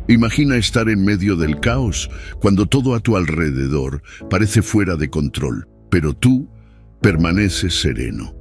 Imagina estar en medio del caos, cuando todo a tu alrededor parece fuera de control, pero tú permaneces sereno.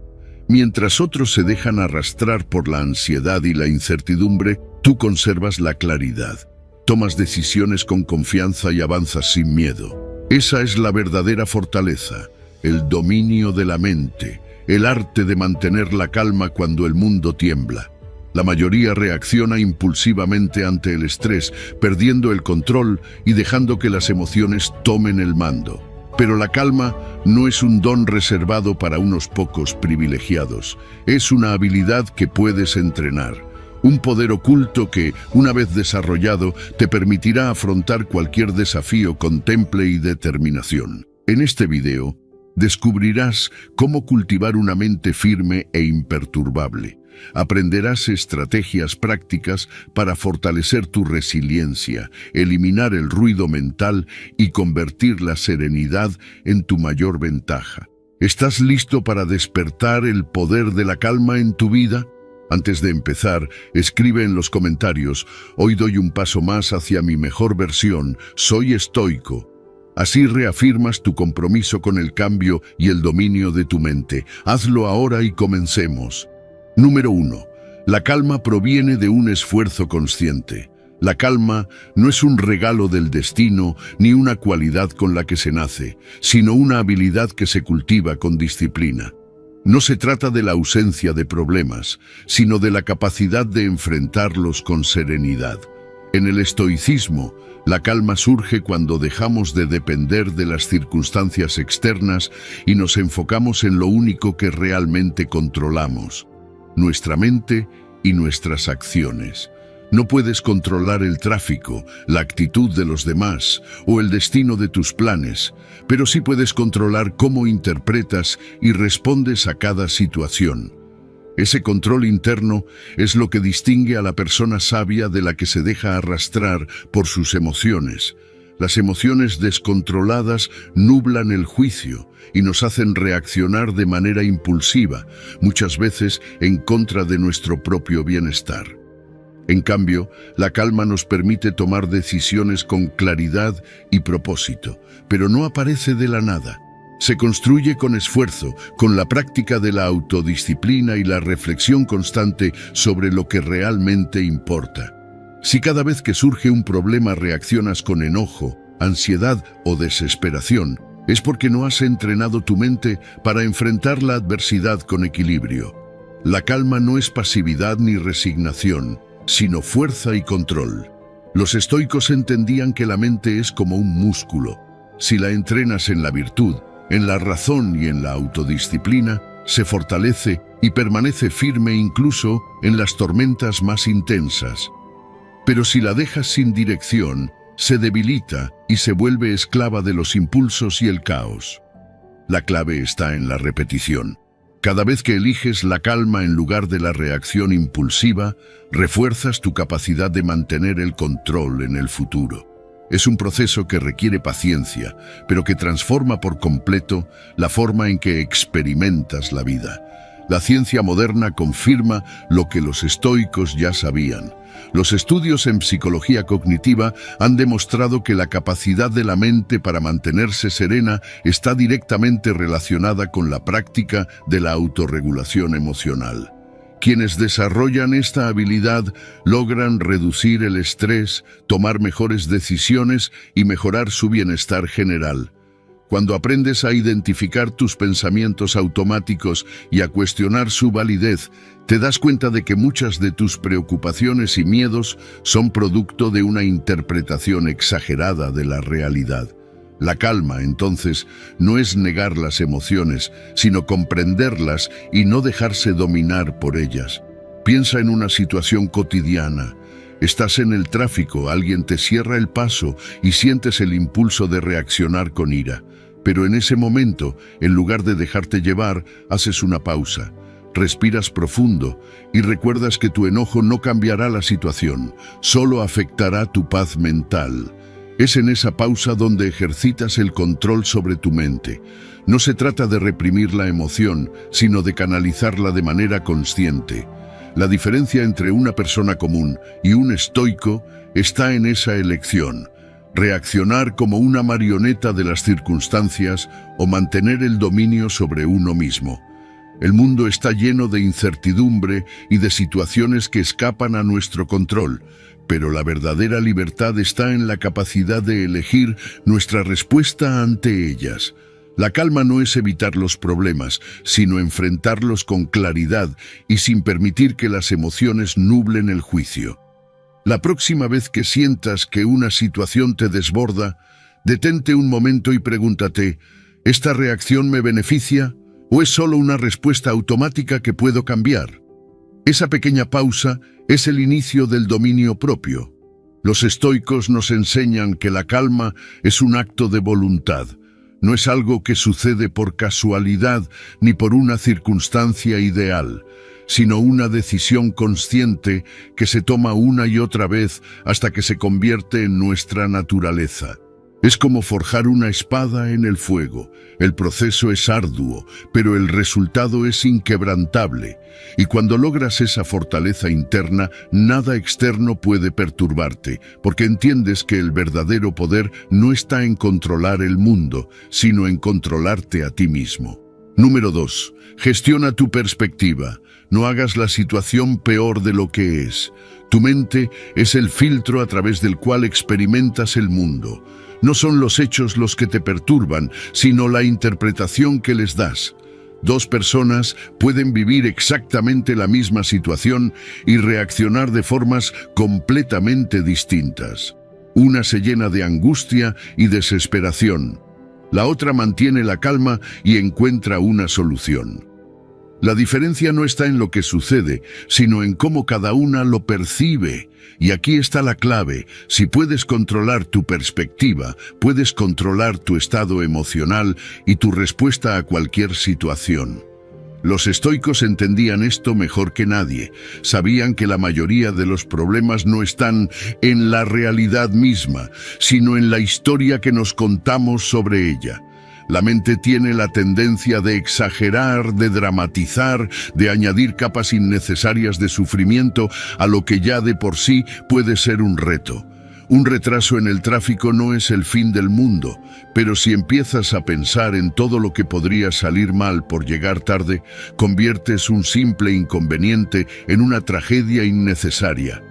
Mientras otros se dejan arrastrar por la ansiedad y la incertidumbre, tú conservas la claridad. Tomas decisiones con confianza y avanzas sin miedo. Esa es la verdadera fortaleza, el dominio de la mente, el arte de mantener la calma cuando el mundo tiembla. La mayoría reacciona impulsivamente ante el estrés, perdiendo el control y dejando que las emociones tomen el mando. Pero la calma no es un don reservado para unos pocos privilegiados. Es una habilidad que puedes entrenar. Un poder oculto que, una vez desarrollado, te permitirá afrontar cualquier desafío con temple y determinación. En este video, descubrirás cómo cultivar una mente firme e imperturbable. Aprenderás estrategias prácticas para fortalecer tu resiliencia, eliminar el ruido mental y convertir la serenidad en tu mayor ventaja. ¿Estás listo para despertar el poder de la calma en tu vida? Antes de empezar, escribe en los comentarios: hoy doy un paso más hacia mi mejor versión, soy estoico. Así reafirmas tu compromiso con el cambio y el dominio de tu mente. Hazlo ahora y comencemos. Número 1. La calma proviene de un esfuerzo consciente. La calma no es un regalo del destino ni una cualidad con la que se nace, sino una habilidad que se cultiva con disciplina. No se trata de la ausencia de problemas, sino de la capacidad de enfrentarlos con serenidad. En el estoicismo, la calma surge cuando dejamos de depender de las circunstancias externas y nos enfocamos en lo único que realmente controlamos: nuestra mente y nuestras acciones. No puedes controlar el tráfico, la actitud de los demás o el destino de tus planes, pero sí puedes controlar cómo interpretas y respondes a cada situación. Ese control interno es lo que distingue a la persona sabia de la que se deja arrastrar por sus emociones. Las emociones descontroladas nublan el juicio y nos hacen reaccionar de manera impulsiva, muchas veces en contra de nuestro propio bienestar. En cambio, la calma nos permite tomar decisiones con claridad y propósito, pero no aparece de la nada. Se construye con esfuerzo, con la práctica de la autodisciplina y la reflexión constante sobre lo que realmente importa. Si cada vez que surge un problema reaccionas con enojo, ansiedad o desesperación, es porque no has entrenado tu mente para enfrentar la adversidad con equilibrio. La calma no es pasividad ni resignación, sino fuerza y control. Los estoicos entendían que la mente es como un músculo. Si la entrenas en la virtud, en la razón y en la autodisciplina, se fortalece y permanece firme incluso en las tormentas más intensas. Pero si la dejas sin dirección, se debilita y se vuelve esclava de los impulsos y el caos. La clave está en la repetición. Cada vez que eliges la calma en lugar de la reacción impulsiva, refuerzas tu capacidad de mantener el control en el futuro. Es un proceso que requiere paciencia, pero que transforma por completo la forma en que experimentas la vida. La ciencia moderna confirma lo que los estoicos ya sabían. Los estudios en psicología cognitiva han demostrado que la capacidad de la mente para mantenerse serena está directamente relacionada con la práctica de la autorregulación emocional. Quienes desarrollan esta habilidad logran reducir el estrés, tomar mejores decisiones y mejorar su bienestar general. Cuando aprendes a identificar tus pensamientos automáticos y a cuestionar su validez, te das cuenta de que muchas de tus preocupaciones y miedos son producto de una interpretación exagerada de la realidad. La calma, entonces, no es negar las emociones, sino comprenderlas y no dejarse dominar por ellas. Piensa en una situación cotidiana. Estás en el tráfico, alguien te cierra el paso y sientes el impulso de reaccionar con ira. Pero en ese momento, en lugar de dejarte llevar, haces una pausa. Respiras profundo y recuerdas que tu enojo no cambiará la situación, solo afectará tu paz mental. Es en esa pausa donde ejercitas el control sobre tu mente. No se trata de reprimir la emoción, sino de canalizarla de manera consciente. La diferencia entre una persona común y un estoico está en esa elección: reaccionar como una marioneta de las circunstancias o mantener el dominio sobre uno mismo. El mundo está lleno de incertidumbre y de situaciones que escapan a nuestro control, pero la verdadera libertad está en la capacidad de elegir nuestra respuesta ante ellas. La calma no es evitar los problemas, sino enfrentarlos con claridad y sin permitir que las emociones nublen el juicio. La próxima vez que sientas que una situación te desborda, detente un momento y pregúntate: ¿esta reacción me beneficia o es solo una respuesta automática que puedo cambiar? Esa pequeña pausa es el inicio del dominio propio. Los estoicos nos enseñan que la calma es un acto de voluntad. No es algo que sucede por casualidad ni por una circunstancia ideal, sino una decisión consciente que se toma una y otra vez hasta que se convierte en nuestra naturaleza. Es como forjar una espada en el fuego. El proceso es arduo, pero el resultado es inquebrantable. Y cuando logras esa fortaleza interna, nada externo puede perturbarte, porque entiendes que el verdadero poder no está en controlar el mundo, sino en controlarte a ti mismo. Número 2. Gestiona tu perspectiva. No hagas la situación peor de lo que es. Tu mente es el filtro a través del cual experimentas el mundo. No son los hechos los que te perturban, sino la interpretación que les das. Dos personas pueden vivir exactamente la misma situación y reaccionar de formas completamente distintas. Una se llena de angustia y desesperación. La otra mantiene la calma y encuentra una solución. La diferencia no está en lo que sucede, sino en cómo cada una lo percibe. Y aquí está la clave: si puedes controlar tu perspectiva, puedes controlar tu estado emocional y tu respuesta a cualquier situación. Los estoicos entendían esto mejor que nadie. Sabían que la mayoría de los problemas no están en la realidad misma, sino en la historia que nos contamos sobre ella. La mente tiene la tendencia de exagerar, de dramatizar, de añadir capas innecesarias de sufrimiento a lo que ya de por sí puede ser un reto. Un retraso en el tráfico no es el fin del mundo, pero si empiezas a pensar en todo lo que podría salir mal por llegar tarde, conviertes un simple inconveniente en una tragedia innecesaria.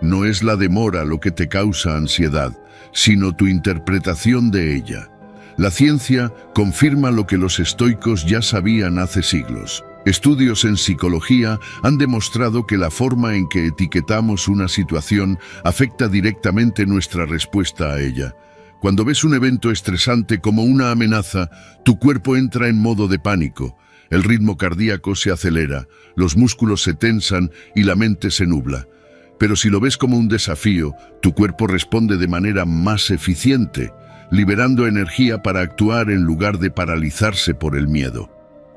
No es la demora lo que te causa ansiedad, sino tu interpretación de ella. La ciencia confirma lo que los estoicos ya sabían hace siglos. Estudios en psicología han demostrado que la forma en que etiquetamos una situación afecta directamente nuestra respuesta a ella. Cuando ves un evento estresante como una amenaza, tu cuerpo entra en modo de pánico. El ritmo cardíaco se acelera, los músculos se tensan y la mente se nubla. Pero si lo ves como un desafío, tu cuerpo responde de manera más eficiente, liberando energía para actuar en lugar de paralizarse por el miedo.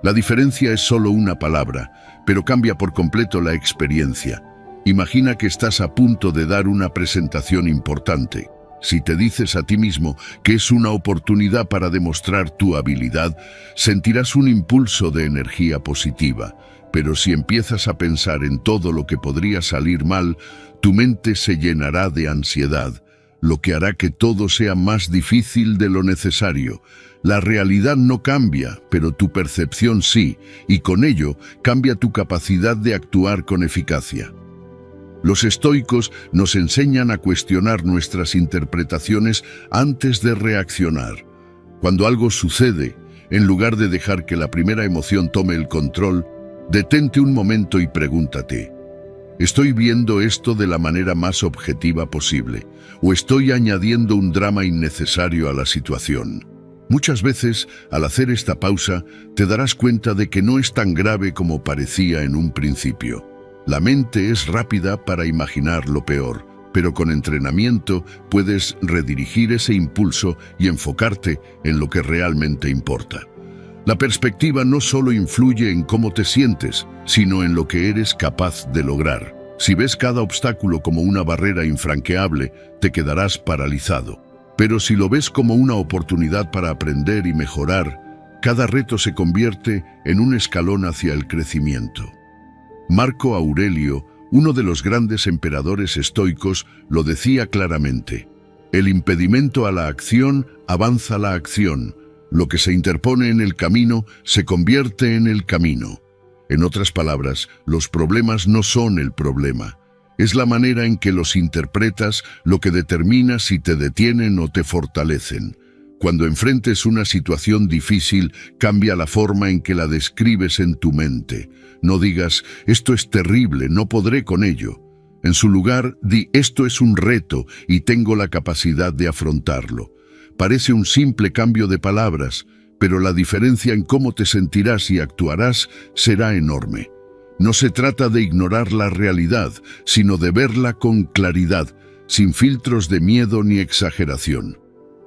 La diferencia es solo una palabra, pero cambia por completo la experiencia. Imagina que estás a punto de dar una presentación importante. Si te dices a ti mismo que es una oportunidad para demostrar tu habilidad, sentirás un impulso de energía positiva. Pero si empiezas a pensar en todo lo que podría salir mal, tu mente se llenará de ansiedad, lo que hará que todo sea más difícil de lo necesario. La realidad no cambia, pero tu percepción sí, y con ello cambia tu capacidad de actuar con eficacia. Los estoicos nos enseñan a cuestionar nuestras interpretaciones antes de reaccionar. Cuando algo sucede, en lugar de dejar que la primera emoción tome el control, detente un momento y pregúntate: ¿estoy viendo esto de la manera más objetiva posible? ¿O estoy añadiendo un drama innecesario a la situación? Muchas veces, al hacer esta pausa, te darás cuenta de que no es tan grave como parecía en un principio. La mente es rápida para imaginar lo peor, pero con entrenamiento puedes redirigir ese impulso y enfocarte en lo que realmente importa. La perspectiva no solo influye en cómo te sientes, sino en lo que eres capaz de lograr. Si ves cada obstáculo como una barrera infranqueable, te quedarás paralizado. Pero si lo ves como una oportunidad para aprender y mejorar, cada reto se convierte en un escalón hacia el crecimiento. Marco Aurelio, Uno de los grandes emperadores estoicos lo decía claramente: el impedimento a la acción avanza la acción, lo que se interpone en el camino se convierte en el camino. En otras palabras, los problemas no son el problema. Es la manera en que los interpretas lo que determina si te detienen o te fortalecen. Cuando enfrentes una situación difícil, cambia la forma en que la describes en tu mente. No digas: esto es terrible, no podré con ello. En su lugar, di: esto es un reto y tengo la capacidad de afrontarlo. Parece un simple cambio de palabras, pero la diferencia en cómo te sentirás y actuarás será enorme. No se trata de ignorar la realidad, sino de verla con claridad, sin filtros de miedo ni exageración.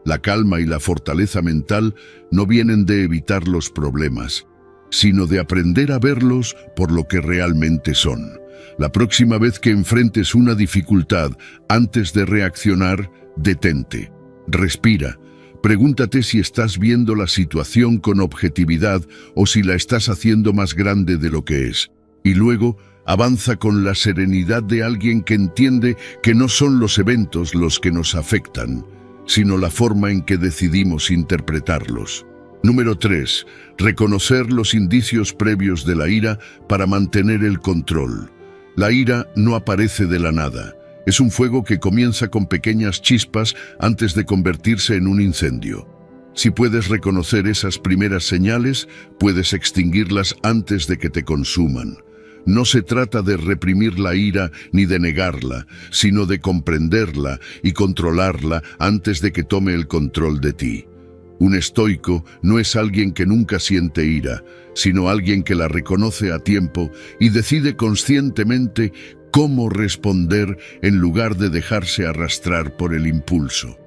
La calma y la fortaleza mental no vienen de evitar los problemas, sino de aprender a verlos por lo que realmente son. La próxima vez que enfrentes una dificultad, antes de reaccionar, detente, respira. Pregúntate si estás viendo la situación con objetividad o si la estás haciendo más grande de lo que es. Y luego, avanza con la serenidad de alguien que entiende que no son los eventos los que nos afectan, sino la forma en que decidimos interpretarlos. Número 3. Reconocer los indicios previos de la ira para mantener el control. La ira no aparece de la nada. Es un fuego que comienza con pequeñas chispas antes de convertirse en un incendio. Si puedes reconocer esas primeras señales, puedes extinguirlas antes de que te consuman. No se trata de reprimir la ira ni de negarla, sino de comprenderla y controlarla antes de que tome el control de ti. Un estoico no es alguien que nunca siente ira, sino alguien que la reconoce a tiempo y decide conscientemente cómo responder en lugar de dejarse arrastrar por el impulso.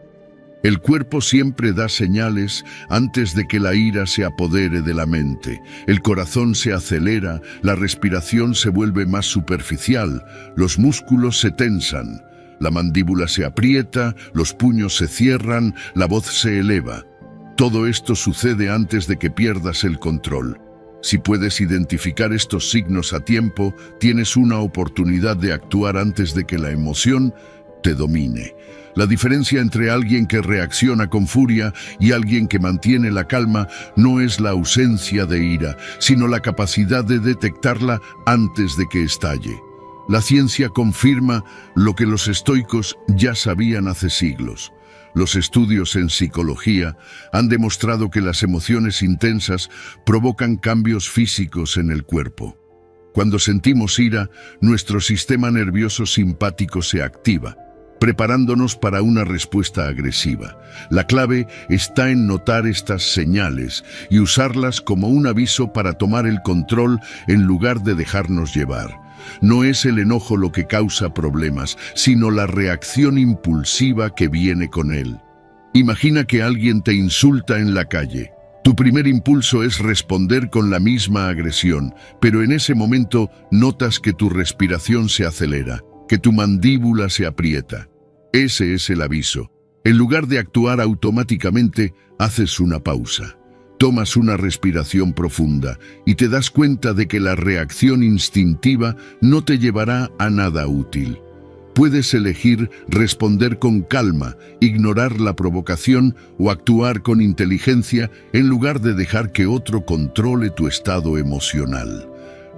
El cuerpo siempre da señales antes de que la ira se apodere de la mente. El corazón se acelera, la respiración se vuelve más superficial, los músculos se tensan, la mandíbula se aprieta, los puños se cierran, la voz se eleva. Todo esto sucede antes de que pierdas el control. Si puedes identificar estos signos a tiempo, tienes una oportunidad de actuar antes de que la emoción te domine. La diferencia entre alguien que reacciona con furia y alguien que mantiene la calma no es la ausencia de ira, sino la capacidad de detectarla antes de que estalle. La ciencia confirma lo que los estoicos ya sabían hace siglos. Los estudios en psicología han demostrado que las emociones intensas provocan cambios físicos en el cuerpo. Cuando sentimos ira, nuestro sistema nervioso simpático se activa, preparándonos para una respuesta agresiva. La clave está en notar estas señales y usarlas como un aviso para tomar el control en lugar de dejarnos llevar. No es el enojo lo que causa problemas, sino la reacción impulsiva que viene con él. Imagina que alguien te insulta en la calle. Tu primer impulso es responder con la misma agresión, pero en ese momento notas que tu respiración se acelera, que tu mandíbula se aprieta. Ese es el aviso. En lugar de actuar automáticamente, haces una pausa. Tomas una respiración profunda y te das cuenta de que la reacción instintiva no te llevará a nada útil. Puedes elegir responder con calma, ignorar la provocación o actuar con inteligencia en lugar de dejar que otro controle tu estado emocional.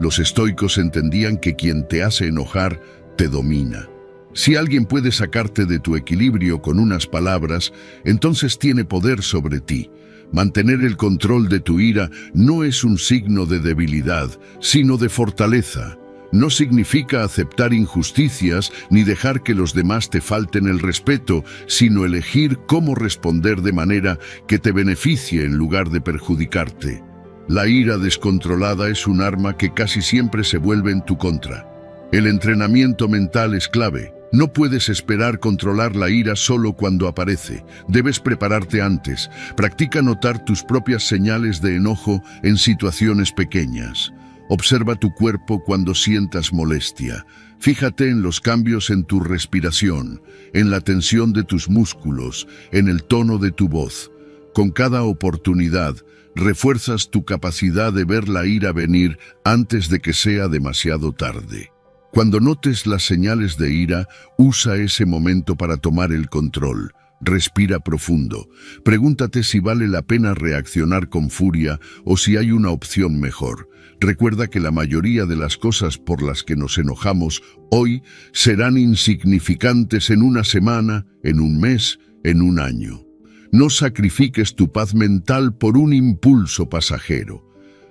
Los estoicos entendían que quien te hace enojar te domina. Si alguien puede sacarte de tu equilibrio con unas palabras, entonces tiene poder sobre ti. Mantener el control de tu ira no es un signo de debilidad, sino de fortaleza. No significa aceptar injusticias ni dejar que los demás te falten el respeto, sino elegir cómo responder de manera que te beneficie en lugar de perjudicarte. La ira descontrolada es un arma que casi siempre se vuelve en tu contra. El entrenamiento mental es clave. No puedes esperar controlar la ira solo cuando aparece. Debes prepararte antes. Practica notar tus propias señales de enojo en situaciones pequeñas. Observa tu cuerpo cuando sientas molestia. Fíjate en los cambios en tu respiración, en la tensión de tus músculos, en el tono de tu voz. Con cada oportunidad, refuerzas tu capacidad de ver la ira venir antes de que sea demasiado tarde. Cuando notes las señales de ira, usa ese momento para tomar el control. Respira profundo. Pregúntate si vale la pena reaccionar con furia o si hay una opción mejor. Recuerda que la mayoría de las cosas por las que nos enojamos hoy serán insignificantes en una semana, en un mes, en un año. No sacrifiques tu paz mental por un impulso pasajero.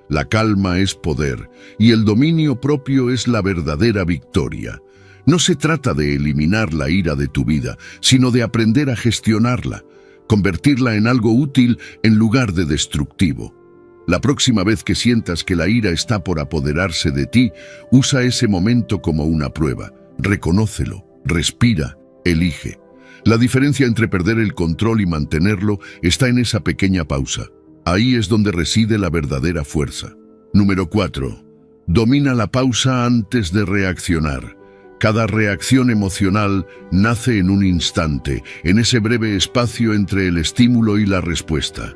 La calma es poder y el dominio propio es la verdadera victoria. No se trata de eliminar la ira de tu vida, sino de aprender a gestionarla, convertirla en algo útil en lugar de destructivo. La próxima vez que sientas que la ira está por apoderarse de ti, usa ese momento como una prueba. Reconócelo, respira, elige. La diferencia entre perder el control y mantenerlo está en esa pequeña pausa. Ahí es donde reside la verdadera fuerza. Número 4. Domina la pausa antes de reaccionar. Cada reacción emocional nace en un instante, en ese breve espacio entre el estímulo y la respuesta.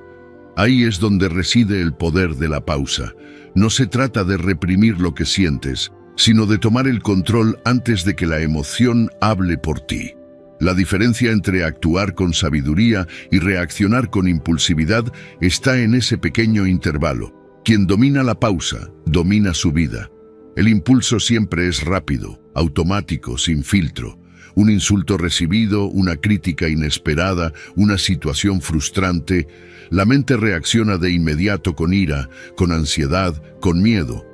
Ahí es donde reside el poder de la pausa. No se trata de reprimir lo que sientes, sino de tomar el control antes de que la emoción hable por ti. La diferencia entre actuar con sabiduría y reaccionar con impulsividad está en ese pequeño intervalo. Quien domina la pausa, domina su vida. El impulso siempre es rápido, automático, sin filtro. Un insulto recibido, una crítica inesperada, una situación frustrante. La mente reacciona de inmediato con ira, con ansiedad, con miedo.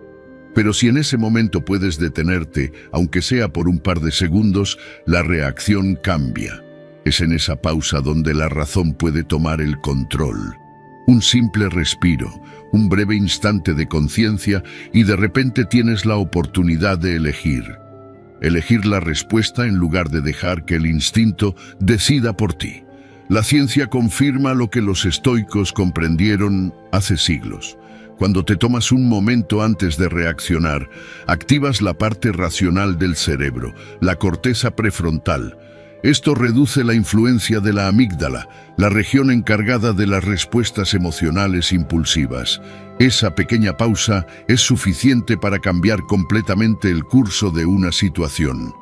Pero si en ese momento puedes detenerte, aunque sea por un par de segundos, la reacción cambia. Es en esa pausa donde la razón puede tomar el control. Un simple respiro, un breve instante de conciencia y de repente tienes la oportunidad de elegir. Elegir la respuesta en lugar de dejar que el instinto decida por ti. La ciencia confirma lo que los estoicos comprendieron hace siglos. Cuando te tomas un momento antes de reaccionar, activas la parte racional del cerebro, la corteza prefrontal. Esto reduce la influencia de la amígdala, la región encargada de las respuestas emocionales impulsivas. Esa pequeña pausa es suficiente para cambiar completamente el curso de una situación.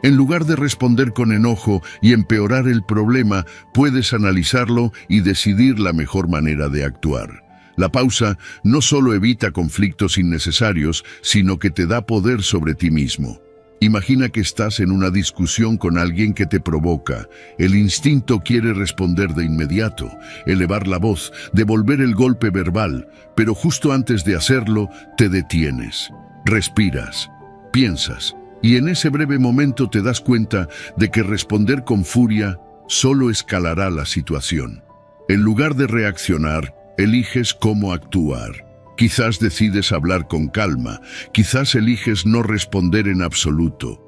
En lugar de responder con enojo y empeorar el problema, puedes analizarlo y decidir la mejor manera de actuar. La pausa no solo evita conflictos innecesarios, sino que te da poder sobre ti mismo. Imagina que estás en una discusión con alguien que te provoca. El instinto quiere responder de inmediato, elevar la voz, devolver el golpe verbal, pero justo antes de hacerlo, te detienes. Respiras, piensas, y en ese breve momento te das cuenta de que responder con furia solo escalará la situación. En lugar de reaccionar, eliges cómo actuar. Quizás decides hablar con calma, quizás eliges no responder en absoluto.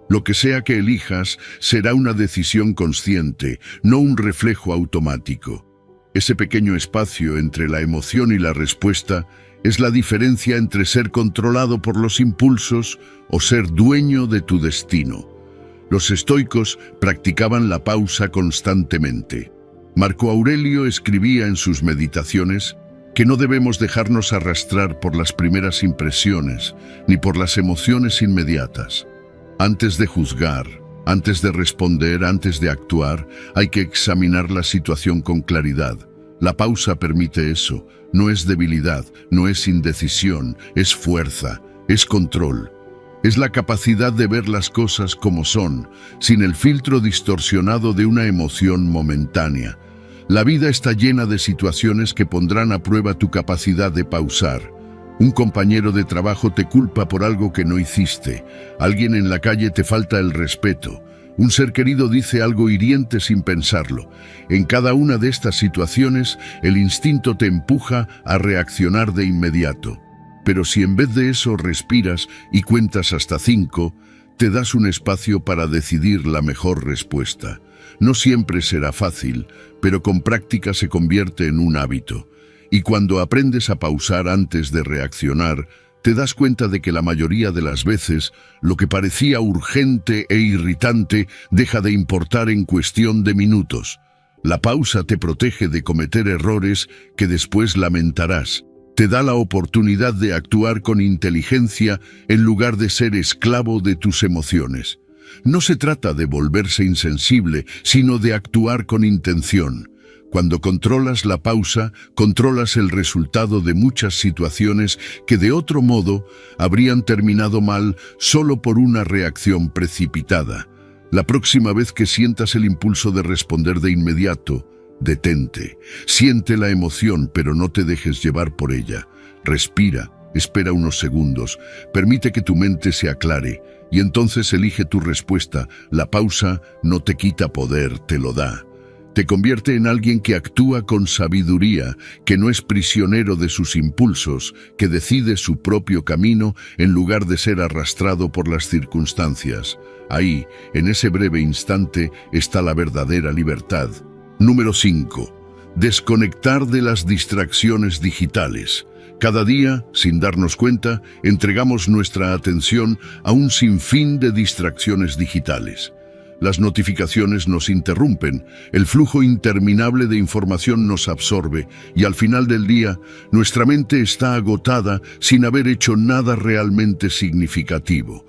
Lo que sea que elijas será una decisión consciente, no un reflejo automático. Ese pequeño espacio entre la emoción y la respuesta es la diferencia entre ser controlado por los impulsos o ser dueño de tu destino. Los estoicos practicaban la pausa constantemente. Marco Aurelio escribía en sus meditaciones que no debemos dejarnos arrastrar por las primeras impresiones ni por las emociones inmediatas. Antes de juzgar, antes de responder, antes de actuar, hay que examinar la situación con claridad. La pausa permite eso. No es debilidad, no es indecisión, es fuerza, es control. Es la capacidad de ver las cosas como son, sin el filtro distorsionado de una emoción momentánea. La vida está llena de situaciones que pondrán a prueba tu capacidad de pausar. Un compañero de trabajo te culpa por algo que no hiciste. Alguien en la calle te falta el respeto. Un ser querido dice algo hiriente sin pensarlo. En cada una de estas situaciones, el instinto te empuja a reaccionar de inmediato. Pero si en vez de eso respiras y cuentas hasta 5, te das un espacio para decidir la mejor respuesta. No siempre será fácil, pero con práctica se convierte en un hábito. Y cuando aprendes a pausar antes de reaccionar, te das cuenta de que la mayoría de las veces lo que parecía urgente e irritante deja de importar en cuestión de minutos. La pausa te protege de cometer errores que después lamentarás. Te da la oportunidad de actuar con inteligencia en lugar de ser esclavo de tus emociones. No se trata de volverse insensible, sino de actuar con intención. Cuando controlas la pausa, controlas el resultado de muchas situaciones que de otro modo habrían terminado mal solo por una reacción precipitada. La próxima vez que sientas el impulso de responder de inmediato, detente. Siente la emoción, pero no te dejes llevar por ella. Respira, espera unos segundos, permite que tu mente se aclare y entonces elige tu respuesta. La pausa no te quita poder, te lo da. Te convierte en alguien que actúa con sabiduría, que no es prisionero de sus impulsos, que decide su propio camino en lugar de ser arrastrado por las circunstancias. Ahí, en ese breve instante, está la verdadera libertad. Número 5. Desconectar de las distracciones digitales. Cada día, sin darnos cuenta, entregamos nuestra atención a un sinfín de distracciones digitales. Las notificaciones nos interrumpen, el flujo interminable de información nos absorbe y al final del día, nuestra mente está agotada sin haber hecho nada realmente significativo.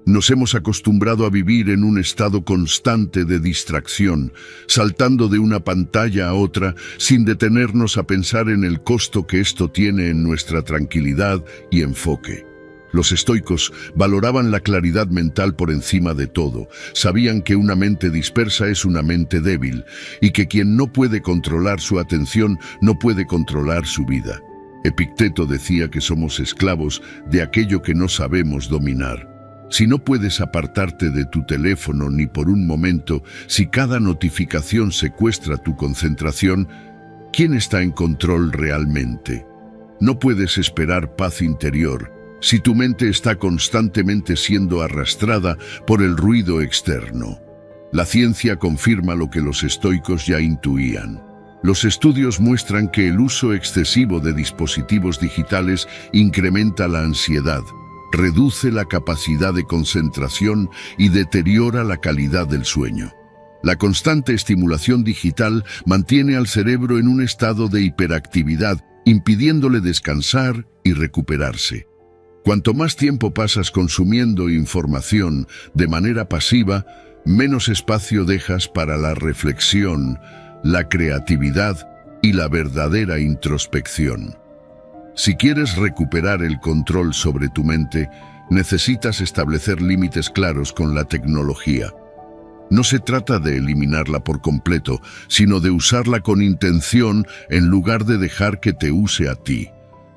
Nos hemos acostumbrado a vivir en un estado constante de distracción, saltando de una pantalla a otra sin detenernos a pensar en el costo que esto tiene en nuestra tranquilidad y enfoque. Los estoicos valoraban la claridad mental por encima de todo. Sabían que una mente dispersa es una mente débil y que quien no puede controlar su atención no puede controlar su vida. Epicteto decía que somos esclavos de aquello que no sabemos dominar. Si no puedes apartarte de tu teléfono ni por un momento, si cada notificación secuestra tu concentración, ¿quién está en control realmente? No puedes esperar paz interior si tu mente está constantemente siendo arrastrada por el ruido externo. La ciencia confirma lo que los estoicos ya intuían. Los estudios muestran que el uso excesivo de dispositivos digitales incrementa la ansiedad, reduce la capacidad de concentración y deteriora la calidad del sueño. La constante estimulación digital mantiene al cerebro en un estado de hiperactividad, impidiéndole descansar y recuperarse. Cuanto más tiempo pasas consumiendo información de manera pasiva, menos espacio dejas para la reflexión, la creatividad y la verdadera introspección. Si quieres recuperar el control sobre tu mente, necesitas establecer límites claros con la tecnología. No se trata de eliminarla por completo, sino de usarla con intención en lugar de dejar que te use a ti.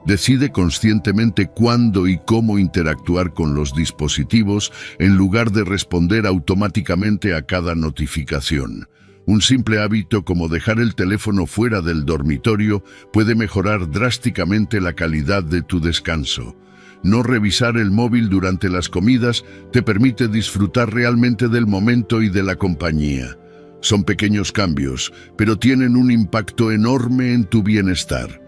Decide conscientemente cuándo y cómo interactuar con los dispositivos en lugar de responder automáticamente a cada notificación. Un simple hábito como dejar el teléfono fuera del dormitorio puede mejorar drásticamente la calidad de tu descanso. No revisar el móvil durante las comidas te permite disfrutar realmente del momento y de la compañía. Son pequeños cambios, pero tienen un impacto enorme en tu bienestar.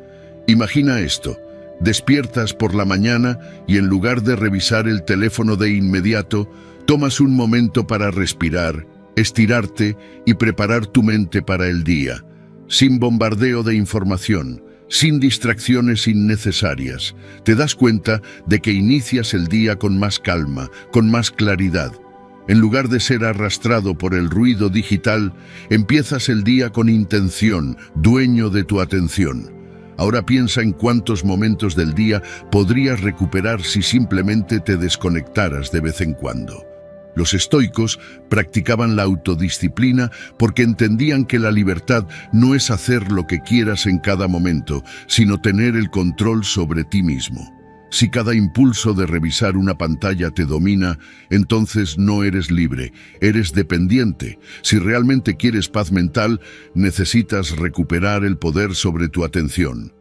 Imagina esto. Despiertas por la mañana y en lugar de revisar el teléfono de inmediato, tomas un momento para respirar, estirarte y preparar tu mente para el día, sin bombardeo de información, sin distracciones innecesarias. Te das cuenta de que inicias el día con más calma, con más claridad. En lugar de ser arrastrado por el ruido digital, empiezas el día con intención, dueño de tu atención. Ahora piensa en cuántos momentos del día podrías recuperar si simplemente te desconectaras de vez en cuando. Los estoicos practicaban la autodisciplina porque entendían que la libertad no es hacer lo que quieras en cada momento, sino tener el control sobre ti mismo. Si cada impulso de revisar una pantalla te domina, entonces no eres libre, eres dependiente. Si realmente quieres paz mental, necesitas recuperar el poder sobre tu atención.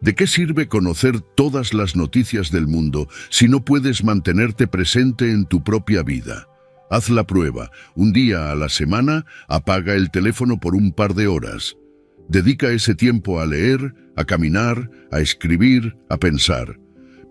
¿De qué sirve conocer todas las noticias del mundo si no puedes mantenerte presente en tu propia vida? Haz la prueba. Un día a la semana, apaga el teléfono por un par de horas. Dedica ese tiempo a leer, a caminar, a escribir, a pensar.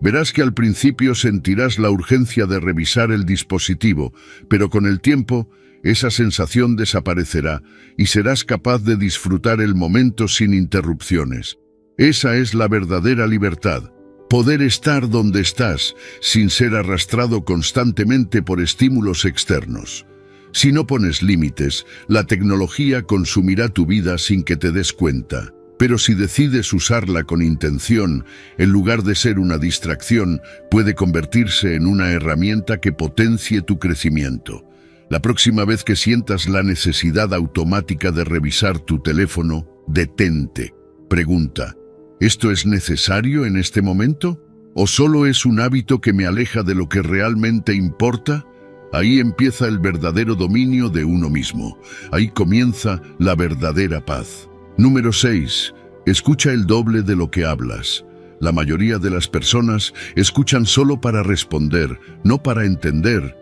Verás que al principio sentirás la urgencia de revisar el dispositivo, pero con el tiempo esa sensación desaparecerá y serás capaz de disfrutar el momento sin interrupciones. Esa es la verdadera libertad. Poder estar donde estás, sin ser arrastrado constantemente por estímulos externos. Si no pones límites, la tecnología consumirá tu vida sin que te des cuenta. Pero si decides usarla con intención, en lugar de ser una distracción, puede convertirse en una herramienta que potencie tu crecimiento. La próxima vez que sientas la necesidad automática de revisar tu teléfono, detente. Pregunta: ¿esto es necesario en este momento? ¿O solo es un hábito que me aleja de lo que realmente importa? Ahí empieza el verdadero dominio de uno mismo. Ahí comienza la verdadera paz. Número 6. Escucha el doble de lo que hablas. La mayoría de las personas escuchan solo para responder, no para entender.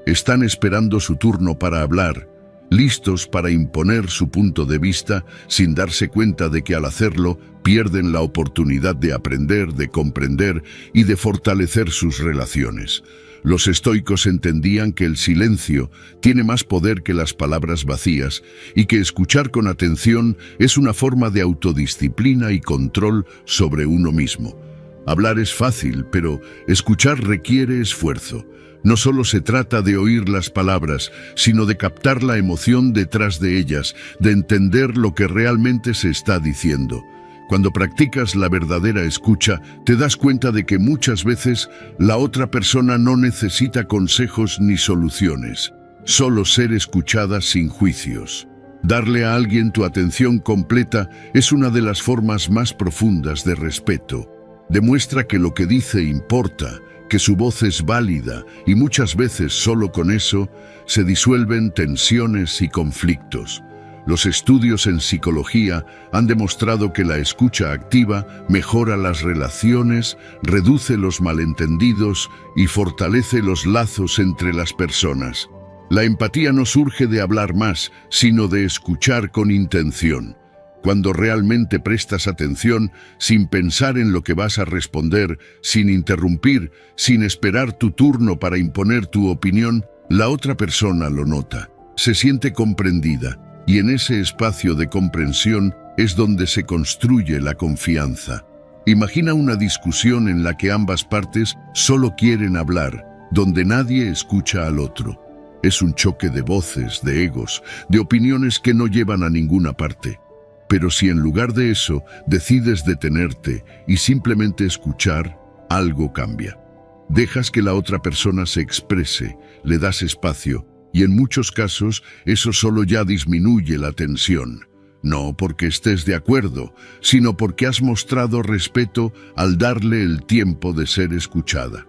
Están esperando su turno para hablar, listos para imponer su punto de vista sin darse cuenta de que al hacerlo pierden la oportunidad de aprender, de comprender y de fortalecer sus relaciones. Los estoicos entendían que el silencio tiene más poder que las palabras vacías y que escuchar con atención es una forma de autodisciplina y control sobre uno mismo. Hablar es fácil, pero escuchar requiere esfuerzo. No solo se trata de oír las palabras, sino de captar la emoción detrás de ellas, de entender lo que realmente se está diciendo. Cuando practicas la verdadera escucha, te das cuenta de que muchas veces la otra persona no necesita consejos ni soluciones, solo ser escuchada sin juicios. Darle a alguien tu atención completa es una de las formas más profundas de respeto. Demuestra que lo que dice importa, que su voz es válida y muchas veces solo con eso se disuelven tensiones y conflictos. Los estudios en psicología han demostrado que la escucha activa mejora las relaciones, reduce los malentendidos y fortalece los lazos entre las personas. La empatía no surge de hablar más, sino de escuchar con intención. Cuando realmente prestas atención, sin pensar en lo que vas a responder, sin interrumpir, sin esperar tu turno para imponer tu opinión, la otra persona lo nota, se siente comprendida. Y en ese espacio de comprensión es donde se construye la confianza. Imagina una discusión en la que ambas partes solo quieren hablar, donde nadie escucha al otro. Es un choque de voces, de egos, de opiniones que no llevan a ninguna parte. Pero si en lugar de eso decides detenerte y simplemente escuchar, algo cambia. Dejas que la otra persona se exprese, le das espacio, y en muchos casos eso solo ya disminuye la tensión. No porque estés de acuerdo, sino porque has mostrado respeto al darle el tiempo de ser escuchada.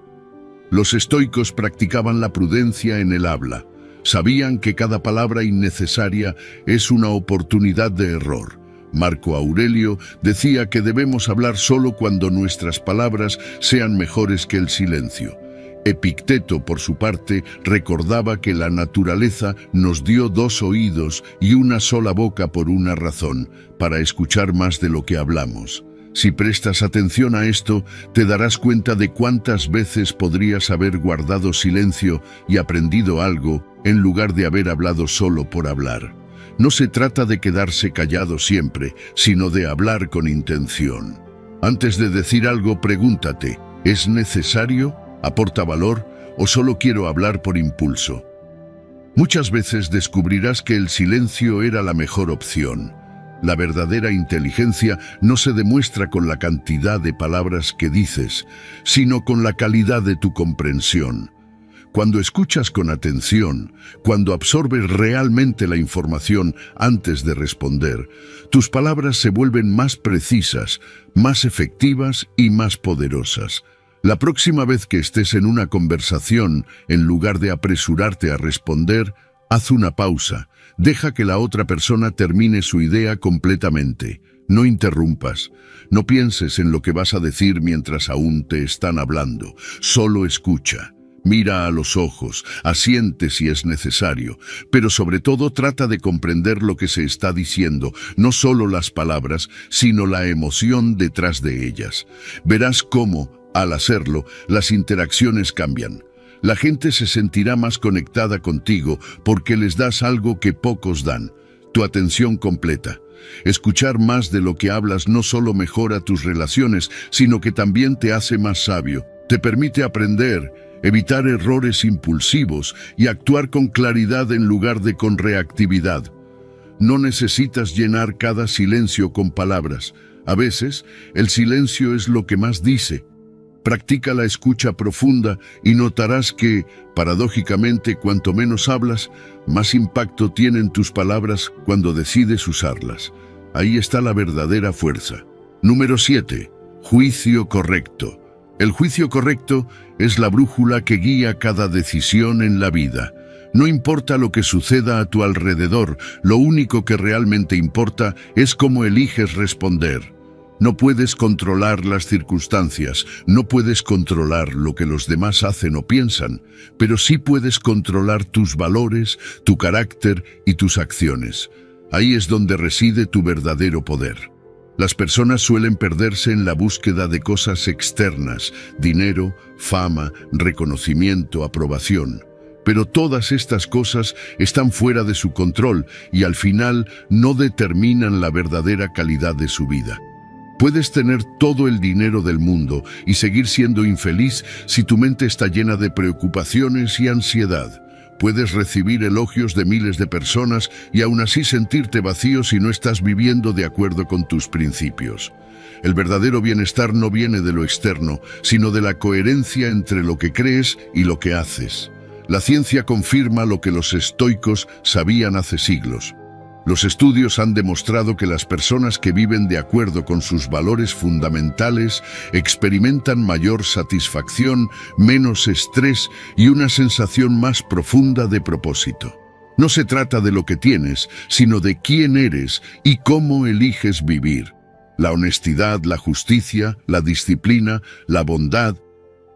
Los estoicos practicaban la prudencia en el habla. Sabían que cada palabra innecesaria es una oportunidad de error. Marco Aurelio decía que debemos hablar solo cuando nuestras palabras sean mejores que el silencio. Epicteto, por su parte, recordaba que la naturaleza nos dio 2 oídos y una sola boca por una razón, para escuchar más de lo que hablamos. Si prestas atención a esto, te darás cuenta de cuántas veces podrías haber guardado silencio y aprendido algo, en lugar de haber hablado solo por hablar. No se trata de quedarse callado siempre, sino de hablar con intención. Antes de decir algo, pregúntate, ¿es necesario? ¿Aporta valor o solo quiero hablar por impulso? Muchas veces descubrirás que el silencio era la mejor opción. La verdadera inteligencia no se demuestra con la cantidad de palabras que dices, sino con la calidad de tu comprensión. Cuando escuchas con atención, cuando absorbes realmente la información antes de responder, tus palabras se vuelven más precisas, más efectivas y más poderosas. La próxima vez que estés en una conversación, en lugar de apresurarte a responder, haz una pausa. Deja que la otra persona termine su idea completamente. No interrumpas. No pienses en lo que vas a decir mientras aún te están hablando. Solo escucha. Mira a los ojos, asiente si es necesario, pero sobre todo trata de comprender lo que se está diciendo, no solo las palabras, sino la emoción detrás de ellas. Verás cómo, al hacerlo, las interacciones cambian. La gente se sentirá más conectada contigo porque les das algo que pocos dan, tu atención completa. Escuchar más de lo que hablas no solo mejora tus relaciones, sino que también te hace más sabio. Te permite aprender, evitar errores impulsivos y actuar con claridad en lugar de con reactividad. No necesitas llenar cada silencio con palabras. A veces, el silencio es lo que más dice. Practica la escucha profunda y notarás que, paradójicamente, cuanto menos hablas, más impacto tienen tus palabras cuando decides usarlas. Ahí está la verdadera fuerza. Número 7. Juicio correcto. El juicio correcto es la brújula que guía cada decisión en la vida. No importa lo que suceda a tu alrededor, lo único que realmente importa es cómo eliges responder. No puedes controlar las circunstancias, no puedes controlar lo que los demás hacen o piensan, pero sí puedes controlar tus valores, tu carácter y tus acciones. Ahí es donde reside tu verdadero poder. Las personas suelen perderse en la búsqueda de cosas externas, dinero, fama, reconocimiento, aprobación. Pero todas estas cosas están fuera de su control y al final no determinan la verdadera calidad de su vida. Puedes tener todo el dinero del mundo y seguir siendo infeliz si tu mente está llena de preocupaciones y ansiedad. Puedes recibir elogios de miles de personas y aún así sentirte vacío si no estás viviendo de acuerdo con tus principios. El verdadero bienestar no viene de lo externo, sino de la coherencia entre lo que crees y lo que haces. La ciencia confirma lo que los estoicos sabían hace siglos. Los estudios han demostrado que las personas que viven de acuerdo con sus valores fundamentales experimentan mayor satisfacción, menos estrés y una sensación más profunda de propósito. No se trata de lo que tienes, sino de quién eres y cómo eliges vivir. La honestidad, la justicia, la disciplina, la bondad.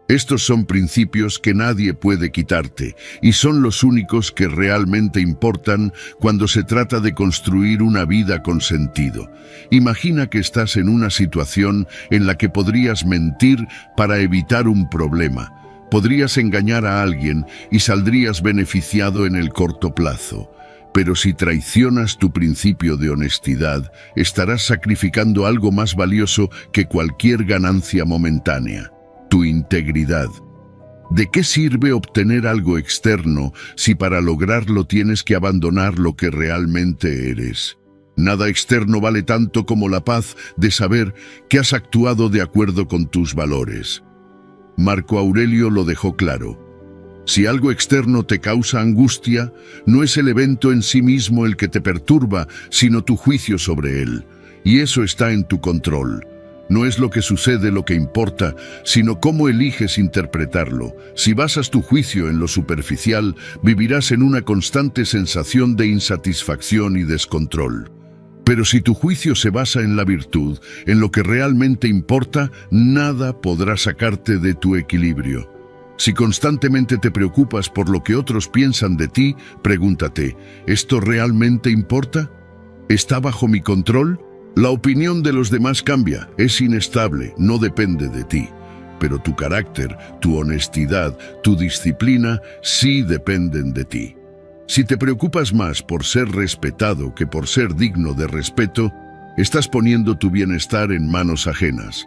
Estos son principios que nadie puede quitarte y son los únicos que realmente importan cuando se trata de construir una vida con sentido. Imagina que estás en una situación en la que podrías mentir para evitar un problema. Podrías engañar a alguien y saldrías beneficiado en el corto plazo. Pero si traicionas tu principio de honestidad, estarás sacrificando algo más valioso que cualquier ganancia momentánea. Tu integridad. ¿De qué sirve obtener algo externo si para lograrlo tienes que abandonar lo que realmente eres? Nada externo vale tanto como la paz de saber que has actuado de acuerdo con tus valores. Marco Aurelio lo dejó claro. Si algo externo te causa angustia, no es el evento en sí mismo el que te perturba, sino tu juicio sobre él. Y eso está en tu control. No es lo que sucede lo que importa, sino cómo eliges interpretarlo. Si basas tu juicio en lo superficial, vivirás en una constante sensación de insatisfacción y descontrol. Pero si tu juicio se basa en la virtud, en lo que realmente importa, nada podrá sacarte de tu equilibrio. Si constantemente te preocupas por lo que otros piensan de ti, pregúntate, ¿esto realmente importa? ¿Está bajo mi control? La opinión de los demás cambia, es inestable, no depende de ti. Pero tu carácter, tu honestidad, tu disciplina sí dependen de ti. Si te preocupas más por ser respetado que por ser digno de respeto, estás poniendo tu bienestar en manos ajenas.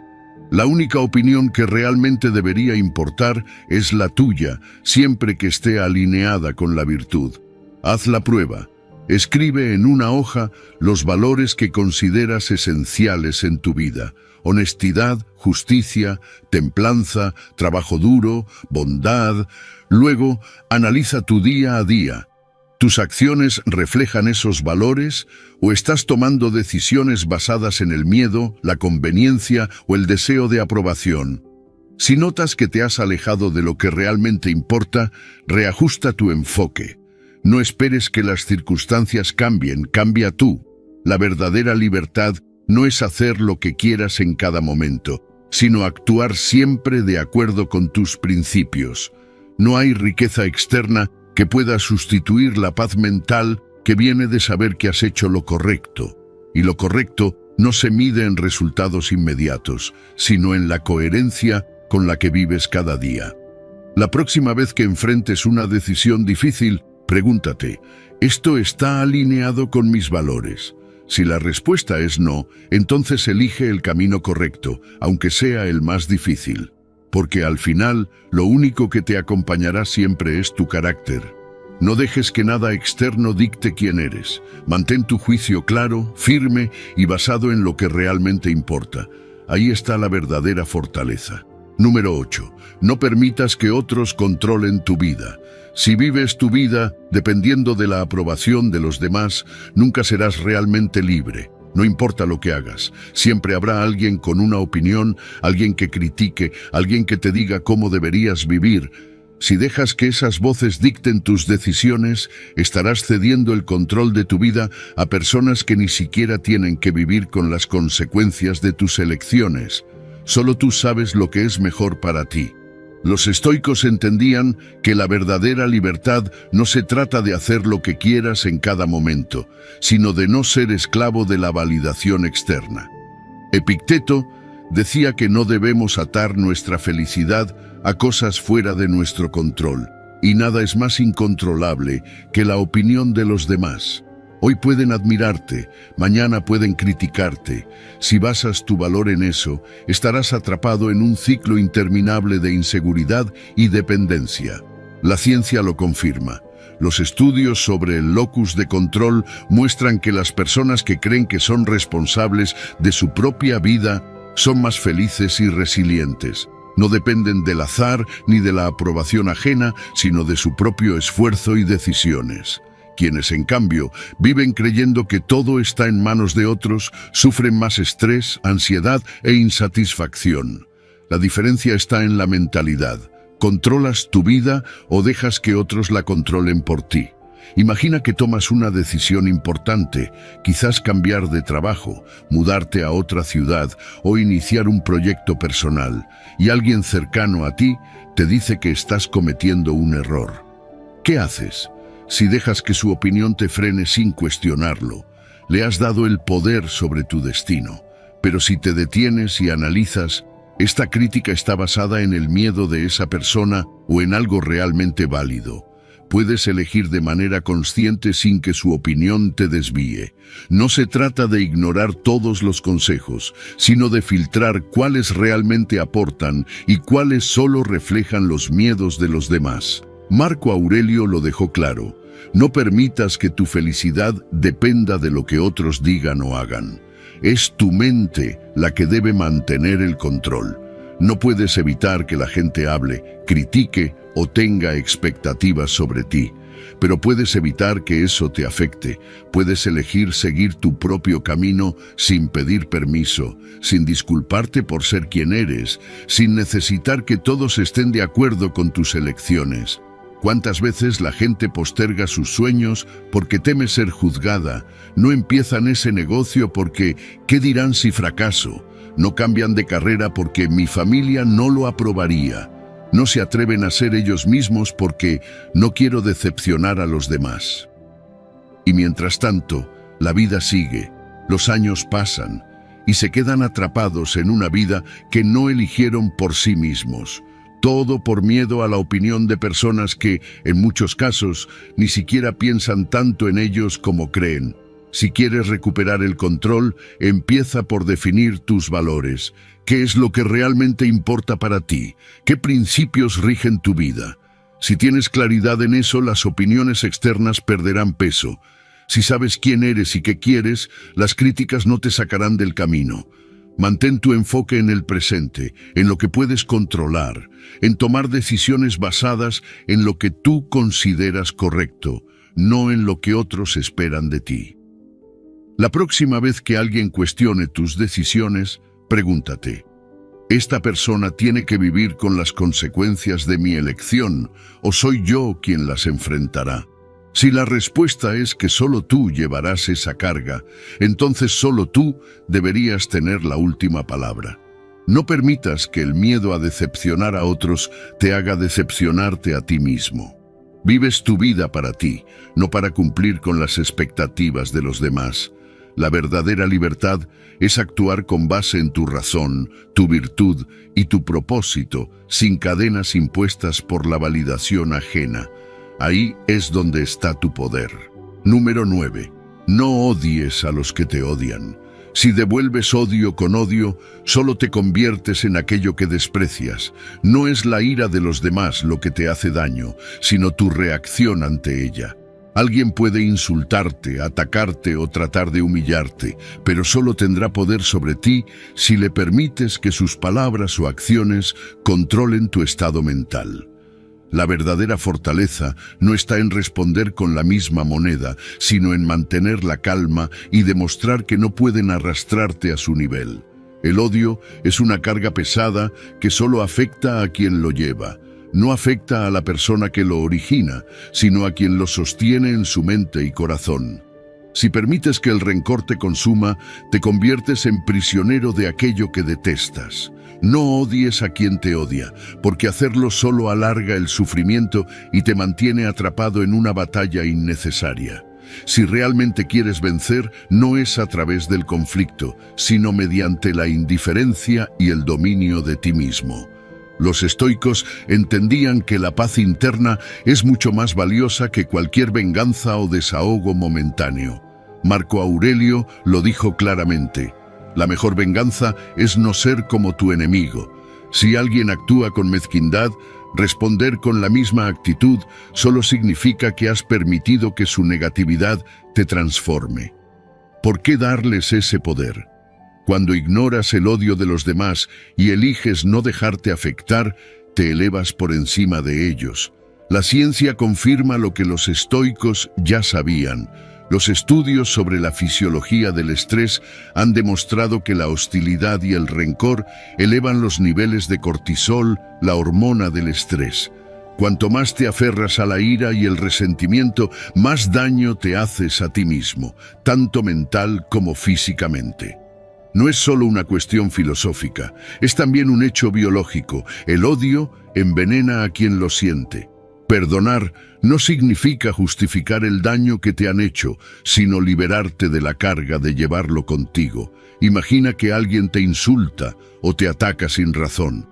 La única opinión que realmente debería importar es la tuya, siempre que esté alineada con la virtud. Haz la prueba. Escribe en una hoja los valores que consideras esenciales en tu vida. Honestidad, justicia, templanza, trabajo duro, bondad. Luego, analiza tu día a día. ¿Tus acciones reflejan esos valores o estás tomando decisiones basadas en el miedo, la conveniencia o el deseo de aprobación? Si notas que te has alejado de lo que realmente importa, reajusta tu enfoque. No esperes que las circunstancias cambien, cambia tú. La verdadera libertad no es hacer lo que quieras en cada momento, sino actuar siempre de acuerdo con tus principios. No hay riqueza externa que pueda sustituir la paz mental que viene de saber que has hecho lo correcto. Y lo correcto no se mide en resultados inmediatos, sino en la coherencia con la que vives cada día. La próxima vez que enfrentes una decisión difícil, pregúntate, ¿esto está alineado con mis valores? Si la respuesta es no, entonces elige el camino correcto, aunque sea el más difícil. Porque al final, lo único que te acompañará siempre es tu carácter. No dejes que nada externo dicte quién eres. Mantén tu juicio claro, firme y basado en lo que realmente importa. Ahí está la verdadera fortaleza. Número 8. No permitas que otros controlen tu vida. Si vives tu vida dependiendo de la aprobación de los demás, nunca serás realmente libre. No importa lo que hagas, siempre habrá alguien con una opinión, alguien que critique, alguien que te diga cómo deberías vivir. Si dejas que esas voces dicten tus decisiones, estarás cediendo el control de tu vida a personas que ni siquiera tienen que vivir con las consecuencias de tus elecciones. Solo tú sabes lo que es mejor para ti. Los estoicos entendían que la verdadera libertad no se trata de hacer lo que quieras en cada momento, sino de no ser esclavo de la validación externa. Epicteto decía que no debemos atar nuestra felicidad a cosas fuera de nuestro control, y nada es más incontrolable que la opinión de los demás. Hoy pueden admirarte, mañana pueden criticarte. Si basas tu valor en eso, estarás atrapado en un ciclo interminable de inseguridad y dependencia. La ciencia lo confirma. Los estudios sobre el locus de control muestran que las personas que creen que son responsables de su propia vida son más felices y resilientes. No dependen del azar ni de la aprobación ajena, sino de su propio esfuerzo y decisiones. Quienes, en cambio, viven creyendo que todo está en manos de otros, sufren más estrés, ansiedad e insatisfacción. La diferencia está en la mentalidad. ¿Controlas tu vida o dejas que otros la controlen por ti? Imagina que tomas una decisión importante, quizás cambiar de trabajo, mudarte a otra ciudad o iniciar un proyecto personal, y alguien cercano a ti te dice que estás cometiendo un error. ¿Qué haces? Si dejas que su opinión te frene sin cuestionarlo, le has dado el poder sobre tu destino. Pero si te detienes y analizas, esta crítica está basada en el miedo de esa persona o en algo realmente válido. Puedes elegir de manera consciente sin que su opinión te desvíe. No se trata de ignorar todos los consejos, sino de filtrar cuáles realmente aportan y cuáles solo reflejan los miedos de los demás. Marco Aurelio lo dejó claro: no permitas que tu felicidad dependa de lo que otros digan o hagan. Es tu mente la que debe mantener el control. No puedes evitar que la gente hable, critique o tenga expectativas sobre ti, pero puedes evitar que eso te afecte. Puedes elegir seguir tu propio camino sin pedir permiso, sin disculparte por ser quien eres, sin necesitar que todos estén de acuerdo con tus elecciones. ¿Cuántas veces la gente posterga sus sueños porque teme ser juzgada? No empiezan ese negocio porque ¿qué dirán si fracaso? No cambian de carrera porque mi familia no lo aprobaría. No se atreven a ser ellos mismos porque no quiero decepcionar a los demás. Y mientras tanto, la vida sigue, los años pasan y se quedan atrapados en una vida que no eligieron por sí mismos. Todo por miedo a la opinión de personas que, en muchos casos, ni siquiera piensan tanto en ellos como creen. Si quieres recuperar el control, empieza por definir tus valores. ¿Qué es lo que realmente importa para ti? ¿Qué principios rigen tu vida? Si tienes claridad en eso, las opiniones externas perderán peso. Si sabes quién eres y qué quieres, las críticas no te sacarán del camino. Mantén tu enfoque en el presente, en lo que puedes controlar, en tomar decisiones basadas en lo que tú consideras correcto, no en lo que otros esperan de ti. La próxima vez que alguien cuestione tus decisiones, pregúntate: ¿esta persona tiene que vivir con las consecuencias de mi elección o soy yo quien las enfrentará? Si la respuesta es que solo tú llevarás esa carga, entonces solo tú deberías tener la última palabra. No permitas que el miedo a decepcionar a otros te haga decepcionarte a ti mismo. Vives tu vida para ti, no para cumplir con las expectativas de los demás. La verdadera libertad es actuar con base en tu razón, tu virtud y tu propósito, sin cadenas impuestas por la validación ajena. Ahí es donde está tu poder. Número 9. No odies a los que te odian. Si devuelves odio con odio, solo te conviertes en aquello que desprecias. No es la ira de los demás lo que te hace daño, sino tu reacción ante ella. Alguien puede insultarte, atacarte o tratar de humillarte, pero solo tendrá poder sobre ti si le permites que sus palabras o acciones controlen tu estado mental. La verdadera fortaleza no está en responder con la misma moneda, sino en mantener la calma y demostrar que no pueden arrastrarte a su nivel. El odio es una carga pesada que solo afecta a quien lo lleva. No afecta a la persona que lo origina, sino a quien lo sostiene en su mente y corazón. Si permites que el rencor te consuma, te conviertes en prisionero de aquello que detestas. No odies a quien te odia, porque hacerlo solo alarga el sufrimiento y te mantiene atrapado en una batalla innecesaria. Si realmente quieres vencer, no es a través del conflicto, sino mediante la indiferencia y el dominio de ti mismo. Los estoicos entendían que la paz interna es mucho más valiosa que cualquier venganza o desahogo momentáneo. Marco Aurelio lo dijo claramente: la mejor venganza es no ser como tu enemigo. Si alguien actúa con mezquindad, responder con la misma actitud solo significa que has permitido que su negatividad te transforme. ¿Por qué darles ese poder? Cuando ignoras el odio de los demás y eliges no dejarte afectar, te elevas por encima de ellos. La ciencia confirma lo que los estoicos ya sabían. Los estudios sobre la fisiología del estrés han demostrado que la hostilidad y el rencor elevan los niveles de cortisol, la hormona del estrés. Cuanto más te aferras a la ira y el resentimiento, más daño te haces a ti mismo, tanto mental como físicamente. No es solo una cuestión filosófica, es también un hecho biológico. El odio envenena a quien lo siente. Perdonar no significa justificar el daño que te han hecho, sino liberarte de la carga de llevarlo contigo. Imagina que alguien te insulta o te ataca sin razón.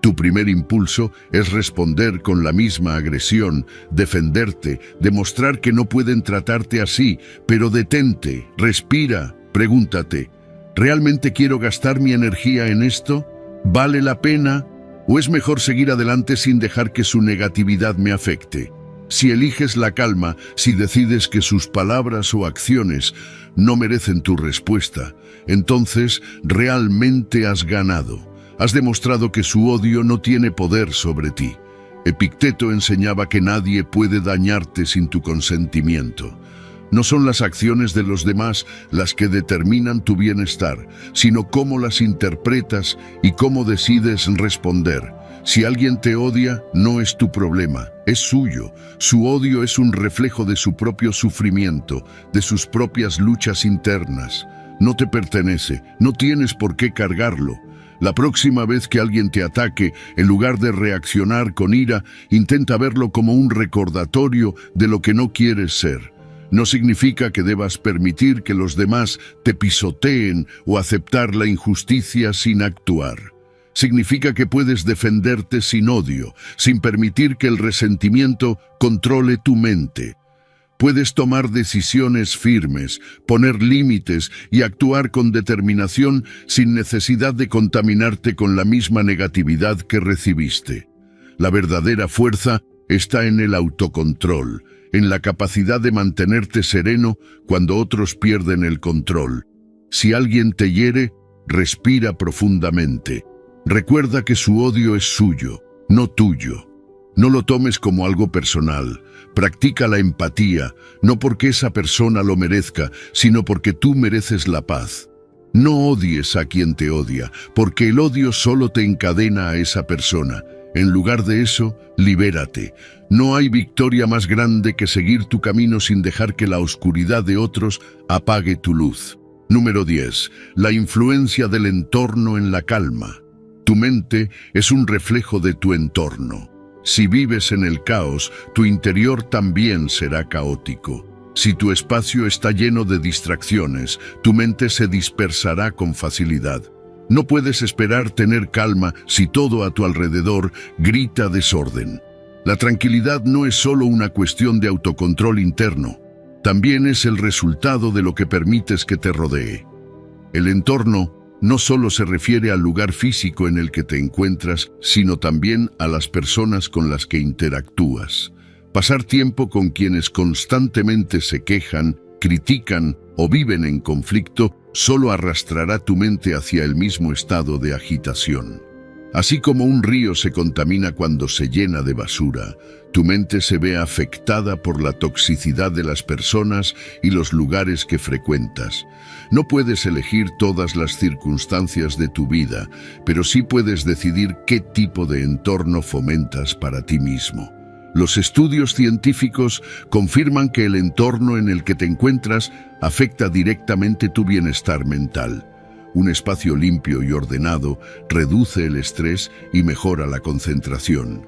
Tu primer impulso es responder con la misma agresión, defenderte, demostrar que no pueden tratarte así, pero detente, respira, pregúntate: ¿realmente quiero gastar mi energía en esto? ¿Vale la pena? ¿O es mejor seguir adelante sin dejar que su negatividad me afecte? Si eliges la calma, si decides que sus palabras o acciones no merecen tu respuesta, entonces realmente has ganado. Has demostrado que su odio no tiene poder sobre ti. Epicteto enseñaba que nadie puede dañarte sin tu consentimiento. No son las acciones de los demás las que determinan tu bienestar, sino cómo las interpretas y cómo decides responder. Si alguien te odia, no es tu problema, es suyo. Su odio es un reflejo de su propio sufrimiento, de sus propias luchas internas. No te pertenece, no tienes por qué cargarlo. La próxima vez que alguien te ataque, en lugar de reaccionar con ira, intenta verlo como un recordatorio de lo que no quieres ser. No significa que debas permitir que los demás te pisoteen o aceptar la injusticia sin actuar. Significa que puedes defenderte sin odio, sin permitir que el resentimiento controle tu mente. Puedes tomar decisiones firmes, poner límites y actuar con determinación sin necesidad de contaminarte con la misma negatividad que recibiste. La verdadera fuerza está en el autocontrol, en la capacidad de mantenerte sereno cuando otros pierden el control. Si alguien te hiere, respira profundamente. Recuerda que su odio es suyo, no tuyo. No lo tomes como algo personal. Practica la empatía, no porque esa persona lo merezca, sino porque tú mereces la paz. No odies a quien te odia, porque el odio solo te encadena a esa persona. En lugar de eso, libérate. No hay victoria más grande que seguir tu camino sin dejar que la oscuridad de otros apague tu luz. Número 10. La influencia del entorno en la calma. Tu mente es un reflejo de tu entorno. Si vives en el caos, tu interior también será caótico. Si tu espacio está lleno de distracciones, tu mente se dispersará con facilidad. No puedes esperar tener calma si todo a tu alrededor grita desorden. La tranquilidad no es solo una cuestión de autocontrol interno. también es el resultado de lo que permites que te rodee. El entorno no solo se refiere al lugar físico en el que te encuentras, sino también a las personas con las que interactúas. Pasar tiempo con quienes constantemente se quejan, critican o viven en conflicto solo arrastrará tu mente hacia el mismo estado de agitación. Así como un río se contamina cuando se llena de basura, tu mente se ve afectada por la toxicidad de las personas y los lugares que frecuentas. No puedes elegir todas las circunstancias de tu vida, pero sí puedes decidir qué tipo de entorno fomentas para ti mismo. Los estudios científicos confirman que el entorno en el que te encuentras afecta directamente tu bienestar mental. Un espacio limpio y ordenado reduce el estrés y mejora la concentración.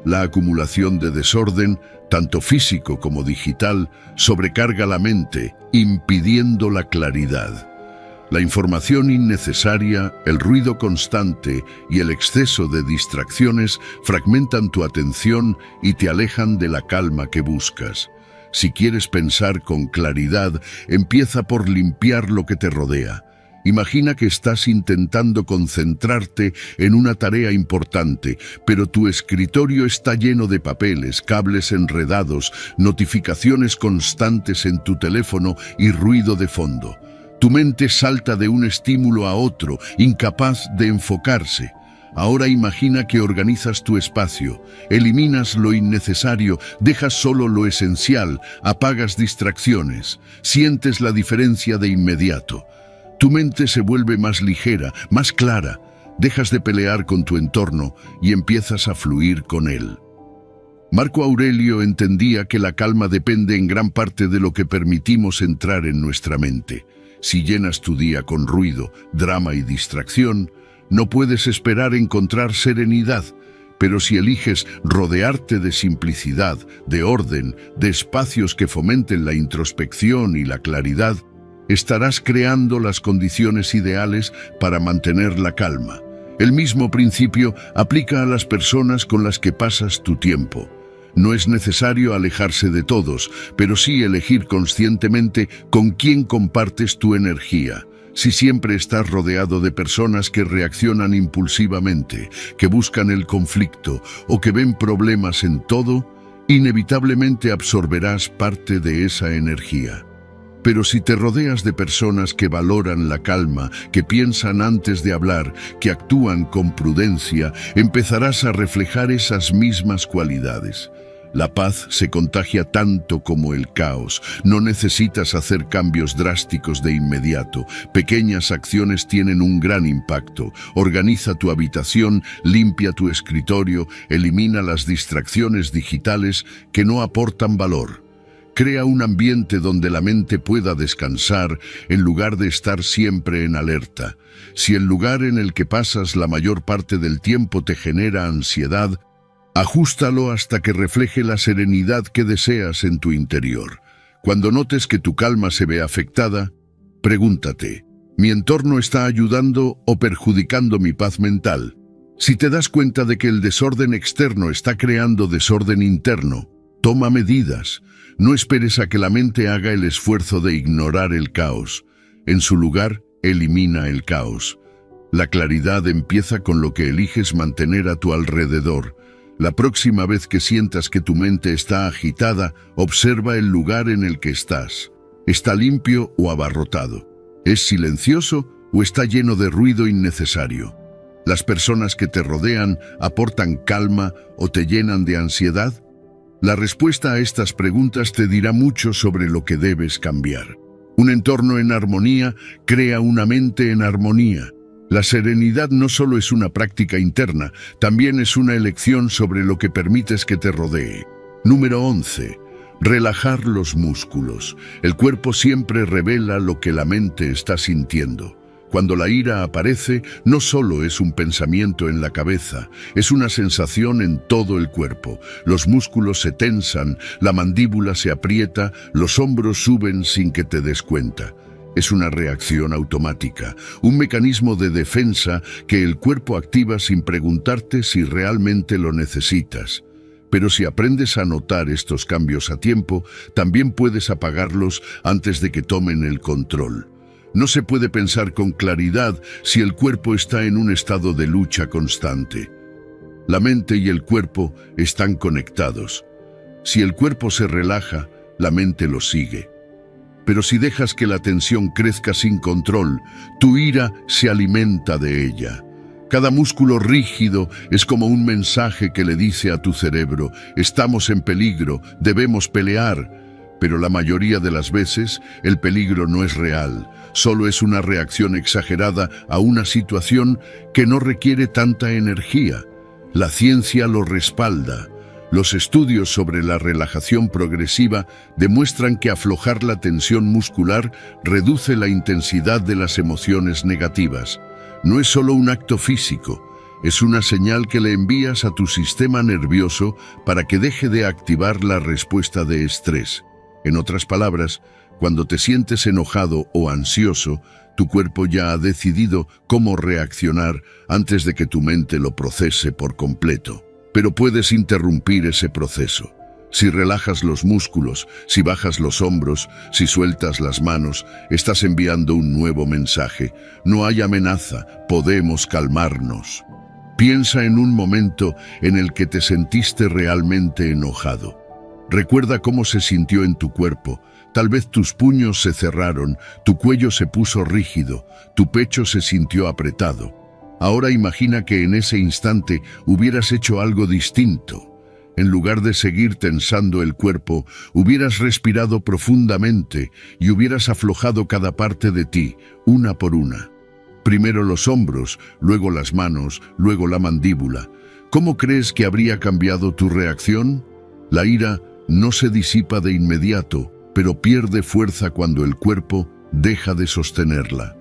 La acumulación de desorden, tanto físico como digital, sobrecarga la mente, impidiendo la claridad. La información innecesaria, el ruido constante y el exceso de distracciones fragmentan tu atención y te alejan de la calma que buscas. Si quieres pensar con claridad, empieza por limpiar lo que te rodea. Imagina que estás intentando concentrarte en una tarea importante, pero tu escritorio está lleno de papeles, cables enredados, notificaciones constantes en tu teléfono y ruido de fondo. Tu mente salta de un estímulo a otro, incapaz de enfocarse. Ahora imagina que organizas tu espacio, eliminas lo innecesario, dejas solo lo esencial, apagas distracciones, sientes la diferencia de inmediato. Tu mente se vuelve más ligera, más clara, dejas de pelear con tu entorno y empiezas a fluir con él. Marco Aurelio entendía que la calma depende en gran parte de lo que permitimos entrar en nuestra mente. Si llenas tu día con ruido, drama y distracción, no puedes esperar encontrar serenidad, pero si eliges rodearte de simplicidad, de orden, de espacios que fomenten la introspección y la claridad, estarás creando las condiciones ideales para mantener la calma. El mismo principio aplica a las personas con las que pasas tu tiempo. No es necesario alejarse de todos, pero sí elegir conscientemente con quién compartes tu energía. Si siempre estás rodeado de personas que reaccionan impulsivamente, que buscan el conflicto o que ven problemas en todo, inevitablemente absorberás parte de esa energía. Pero si te rodeas de personas que valoran la calma, que piensan antes de hablar, que actúan con prudencia, empezarás a reflejar esas mismas cualidades. La paz se contagia tanto como el caos. No necesitas hacer cambios drásticos de inmediato. Pequeñas acciones tienen un gran impacto. Organiza tu habitación, limpia tu escritorio, elimina las distracciones digitales que no aportan valor. Crea un ambiente donde la mente pueda descansar en lugar de estar siempre en alerta. Si el lugar en el que pasas la mayor parte del tiempo te genera ansiedad, ajústalo hasta que refleje la serenidad que deseas en tu interior. Cuando notes que tu calma se ve afectada, pregúntate, ¿mi entorno está ayudando o perjudicando mi paz mental? Si te das cuenta de que el desorden externo está creando desorden interno, toma medidas. No esperes a que la mente haga el esfuerzo de ignorar el caos. En su lugar, elimina el caos. La claridad empieza con lo que eliges mantener a tu alrededor. La próxima vez que sientas que tu mente está agitada, observa el lugar en el que estás. ¿Está limpio o abarrotado? ¿Es silencioso o está lleno de ruido innecesario? ¿Las personas que te rodean aportan calma o te llenan de ansiedad? La respuesta a estas preguntas te dirá mucho sobre lo que debes cambiar. Un entorno en armonía crea una mente en armonía. La serenidad no solo es una práctica interna, también es una elección sobre lo que permites que te rodee. Número 11. Relajar los músculos. El cuerpo siempre revela lo que la mente está sintiendo. Cuando la ira aparece, no solo es un pensamiento en la cabeza, es una sensación en todo el cuerpo. Los músculos se tensan, la mandíbula se aprieta, los hombros suben sin que te des cuenta. Es una reacción automática, un mecanismo de defensa que el cuerpo activa sin preguntarte si realmente lo necesitas. Pero si aprendes a notar estos cambios a tiempo, también puedes apagarlos antes de que tomen el control. No se puede pensar con claridad si el cuerpo está en un estado de lucha constante. La mente y el cuerpo están conectados. Si el cuerpo se relaja, la mente lo sigue. Pero si dejas que la tensión crezca sin control, tu ira se alimenta de ella. Cada músculo rígido es como un mensaje que le dice a tu cerebro: estamos en peligro, debemos pelear. Pero la mayoría de las veces, el peligro no es real, solo es una reacción exagerada a una situación que no requiere tanta energía. La ciencia lo respalda. Los estudios sobre la relajación progresiva demuestran que aflojar la tensión muscular reduce la intensidad de las emociones negativas. No es solo un acto físico, es una señal que le envías a tu sistema nervioso para que deje de activar la respuesta de estrés. En otras palabras, cuando te sientes enojado o ansioso, tu cuerpo ya ha decidido cómo reaccionar antes de que tu mente lo procese por completo. Pero puedes interrumpir ese proceso. Si relajas los músculos, si bajas los hombros, si sueltas las manos, estás enviando un nuevo mensaje. No hay amenaza, podemos calmarnos. Piensa en un momento en el que te sentiste realmente enojado. Recuerda cómo se sintió en tu cuerpo. Tal vez tus puños se cerraron, tu cuello se puso rígido, tu pecho se sintió apretado. Ahora imagina que en ese instante hubieras hecho algo distinto. En lugar de seguir tensando el cuerpo, hubieras respirado profundamente y hubieras aflojado cada parte de ti, una por una. Primero los hombros, luego las manos, luego la mandíbula. ¿Cómo crees que habría cambiado tu reacción? La ira no se disipa de inmediato, pero pierde fuerza cuando el cuerpo deja de sostenerla.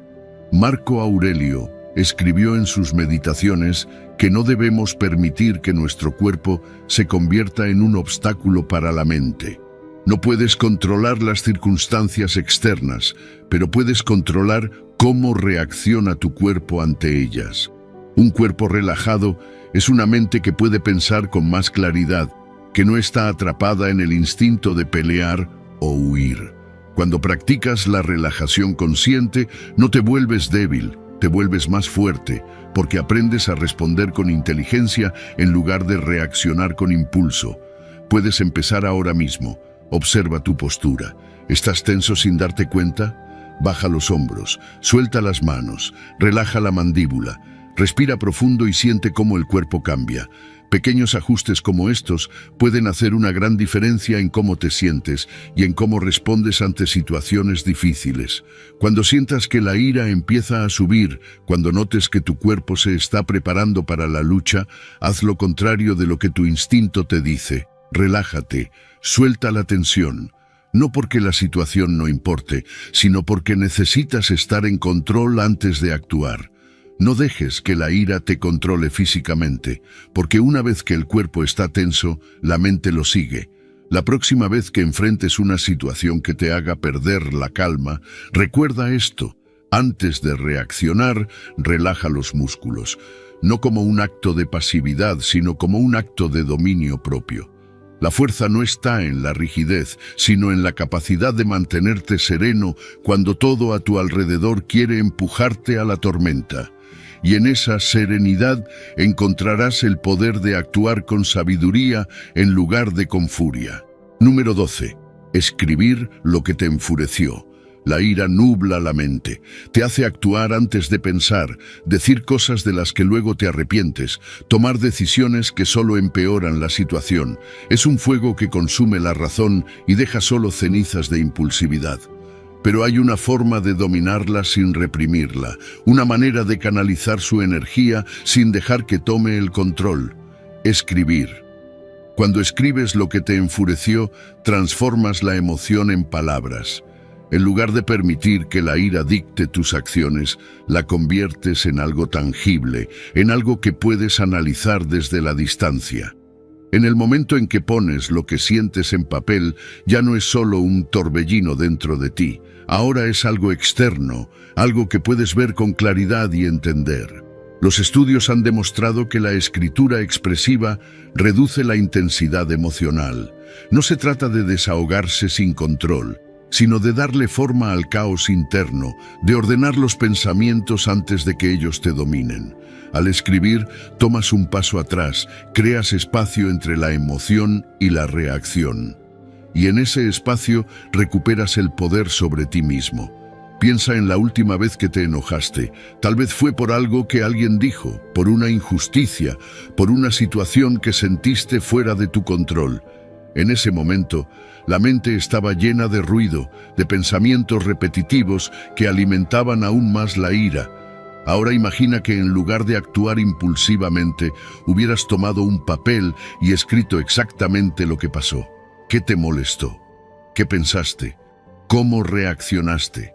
Marco Aurelio escribió en sus meditaciones que no debemos permitir que nuestro cuerpo se convierta en un obstáculo para la mente. No puedes controlar las circunstancias externas, pero puedes controlar cómo reacciona tu cuerpo ante ellas. Un cuerpo relajado es una mente que puede pensar con más claridad, que no está atrapada en el instinto de pelear o huir. Cuando practicas la relajación consciente, no te vuelves débil, te vuelves más fuerte, porque aprendes a responder con inteligencia en lugar de reaccionar con impulso. Puedes empezar ahora mismo. Observa tu postura. ¿Estás tenso sin darte cuenta? Baja los hombros, suelta las manos, relaja la mandíbula, respira profundo y siente cómo el cuerpo cambia. Pequeños ajustes como estos pueden hacer una gran diferencia en cómo te sientes y en cómo respondes ante situaciones difíciles. Cuando sientas que la ira empieza a subir, cuando notes que tu cuerpo se está preparando para la lucha, haz lo contrario de lo que tu instinto te dice. Relájate, suelta la tensión. No porque la situación no importe, sino porque necesitas estar en control antes de actuar. No dejes que la ira te controle físicamente, porque una vez que el cuerpo está tenso, la mente lo sigue. La próxima vez que enfrentes una situación que te haga perder la calma, recuerda esto. Antes de reaccionar, relaja los músculos, no como un acto de pasividad, sino como un acto de dominio propio. La fuerza no está en la rigidez, sino en la capacidad de mantenerte sereno cuando todo a tu alrededor quiere empujarte a la tormenta. Y en esa serenidad encontrarás el poder de actuar con sabiduría en lugar de con furia. Número 12. Escribir lo que te enfureció. La ira nubla la mente, te hace actuar antes de pensar, decir cosas de las que luego te arrepientes, tomar decisiones que solo empeoran la situación. Es un fuego que consume la razón y deja solo cenizas de impulsividad. Pero hay una forma de dominarla sin reprimirla, una manera de canalizar su energía sin dejar que tome el control. Escribir. Cuando escribes lo que te enfureció, transformas la emoción en palabras. En lugar de permitir que la ira dicte tus acciones, la conviertes en algo tangible, en algo que puedes analizar desde la distancia. En el momento en que pones lo que sientes en papel, ya no es solo un torbellino dentro de ti. Ahora es algo externo, algo que puedes ver con claridad y entender. Los estudios han demostrado que la escritura expresiva reduce la intensidad emocional. No se trata de desahogarse sin control, sino de darle forma al caos interno, de ordenar los pensamientos antes de que ellos te dominen. Al escribir, tomas un paso atrás, creas espacio entre la emoción y la reacción. Y en ese espacio recuperas el poder sobre ti mismo. Piensa en la última vez que te enojaste. Tal vez fue por algo que alguien dijo, por una injusticia, por una situación que sentiste fuera de tu control. En ese momento, la mente estaba llena de ruido, de pensamientos repetitivos que alimentaban aún más la ira. Ahora imagina que en lugar de actuar impulsivamente, hubieras tomado un papel y escrito exactamente lo que pasó. ¿Qué te molestó? ¿Qué pensaste? ¿Cómo reaccionaste?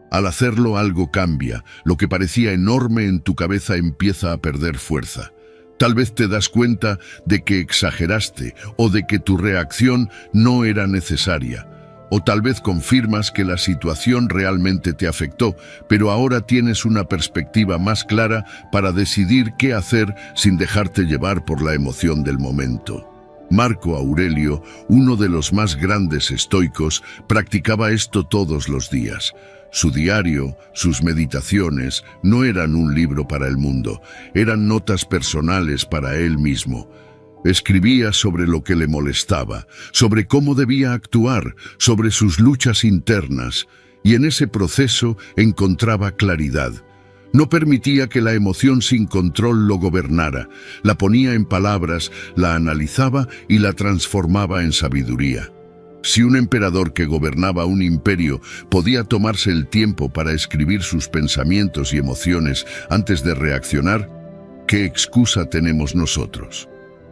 Al hacerlo, algo cambia. Lo que parecía enorme en tu cabeza empieza a perder fuerza. Tal vez te das cuenta de que exageraste o de que tu reacción no era necesaria. O tal vez confirmas que la situación realmente te afectó, pero ahora tienes una perspectiva más clara para decidir qué hacer sin dejarte llevar por la emoción del momento. Marco Aurelio, uno de los más grandes estoicos, practicaba esto todos los días. Su diario, sus meditaciones, no eran un libro para el mundo, eran notas personales para él mismo. Escribía sobre lo que le molestaba, sobre cómo debía actuar, sobre sus luchas internas, y en ese proceso encontraba claridad. No permitía que la emoción sin control lo gobernara, la ponía en palabras, la analizaba y la transformaba en sabiduría. Si un emperador que gobernaba un imperio podía tomarse el tiempo para escribir sus pensamientos y emociones antes de reaccionar, ¿qué excusa tenemos nosotros?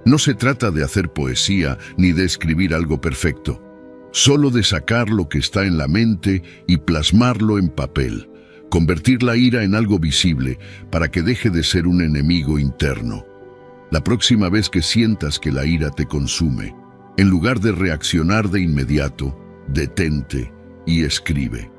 No se trata de hacer poesía ni de escribir algo perfecto, solo de sacar lo que está en la mente y plasmarlo en papel, convertir la ira en algo visible para que deje de ser un enemigo interno. La próxima vez que sientas que la ira te consume, en lugar de reaccionar de inmediato, detente y escribe.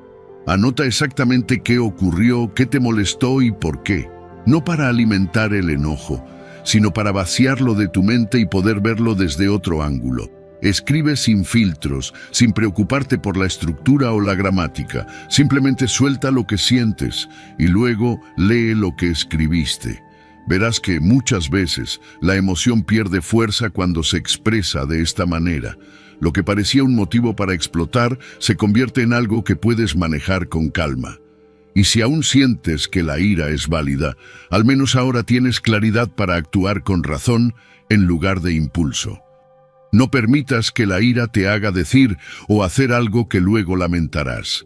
Anota exactamente qué ocurrió, qué te molestó y por qué. No para alimentar el enojo, sino para vaciarlo de tu mente y poder verlo desde otro ángulo. Escribe sin filtros, sin preocuparte por la estructura o la gramática. Simplemente suelta lo que sientes y luego lee lo que escribiste. Verás que muchas veces la emoción pierde fuerza cuando se expresa de esta manera. Lo que parecía un motivo para explotar se convierte en algo que puedes manejar con calma. Y si aún sientes que la ira es válida, al menos ahora tienes claridad para actuar con razón en lugar de impulso. No permitas que la ira te haga decir o hacer algo que luego lamentarás.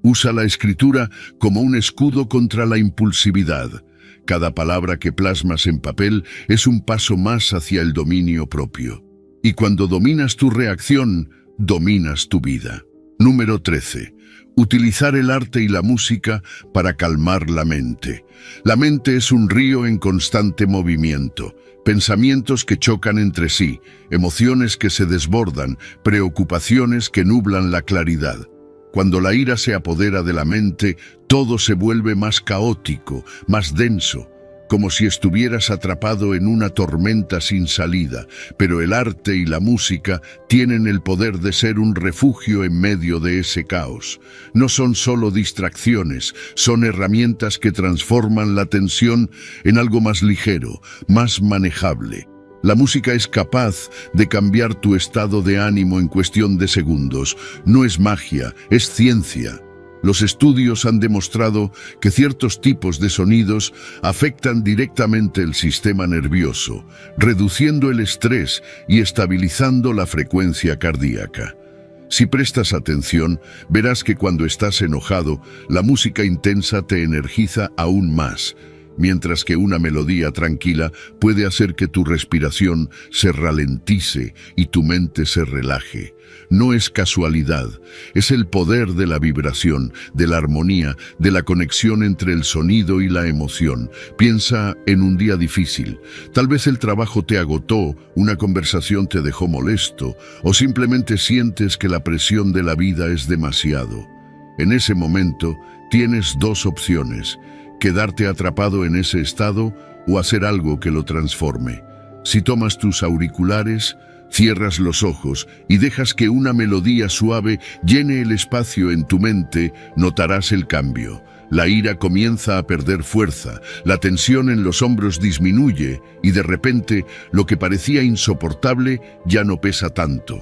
Usa la escritura como un escudo contra la impulsividad. Cada palabra que plasmas en papel es un paso más hacia el dominio propio. Y cuando dominas tu reacción, dominas tu vida. Número 13. Utilizar el arte y la música para calmar la mente. La mente es un río en constante movimiento. Pensamientos que chocan entre sí, emociones que se desbordan, preocupaciones que nublan la claridad. Cuando la ira se apodera de la mente, todo se vuelve más caótico, más denso, como si estuvieras atrapado en una tormenta sin salida. Pero el arte y la música tienen el poder de ser un refugio en medio de ese caos. No son solo distracciones, son herramientas que transforman la tensión en algo más ligero, más manejable. La música es capaz de cambiar tu estado de ánimo en cuestión de segundos. No es magia, es ciencia. Los estudios han demostrado que ciertos tipos de sonidos afectan directamente el sistema nervioso, reduciendo el estrés y estabilizando la frecuencia cardíaca. Si prestas atención, verás que cuando estás enojado, la música intensa te energiza aún más, mientras que una melodía tranquila puede hacer que tu respiración se ralentice y tu mente se relaje. No es casualidad, es el poder de la vibración, de la armonía, de la conexión entre el sonido y la emoción. Piensa en un día difícil. Tal vez el trabajo te agotó, una conversación te dejó molesto, o simplemente sientes que la presión de la vida es demasiado. En ese momento, tienes dos opciones: quedarte atrapado en ese estado o hacer algo que lo transforme. Si tomas tus auriculares, cierras los ojos y dejas que una melodía suave llene el espacio en tu mente, notarás el cambio. La ira comienza a perder fuerza, la tensión en los hombros disminuye y de repente lo que parecía insoportable ya no pesa tanto.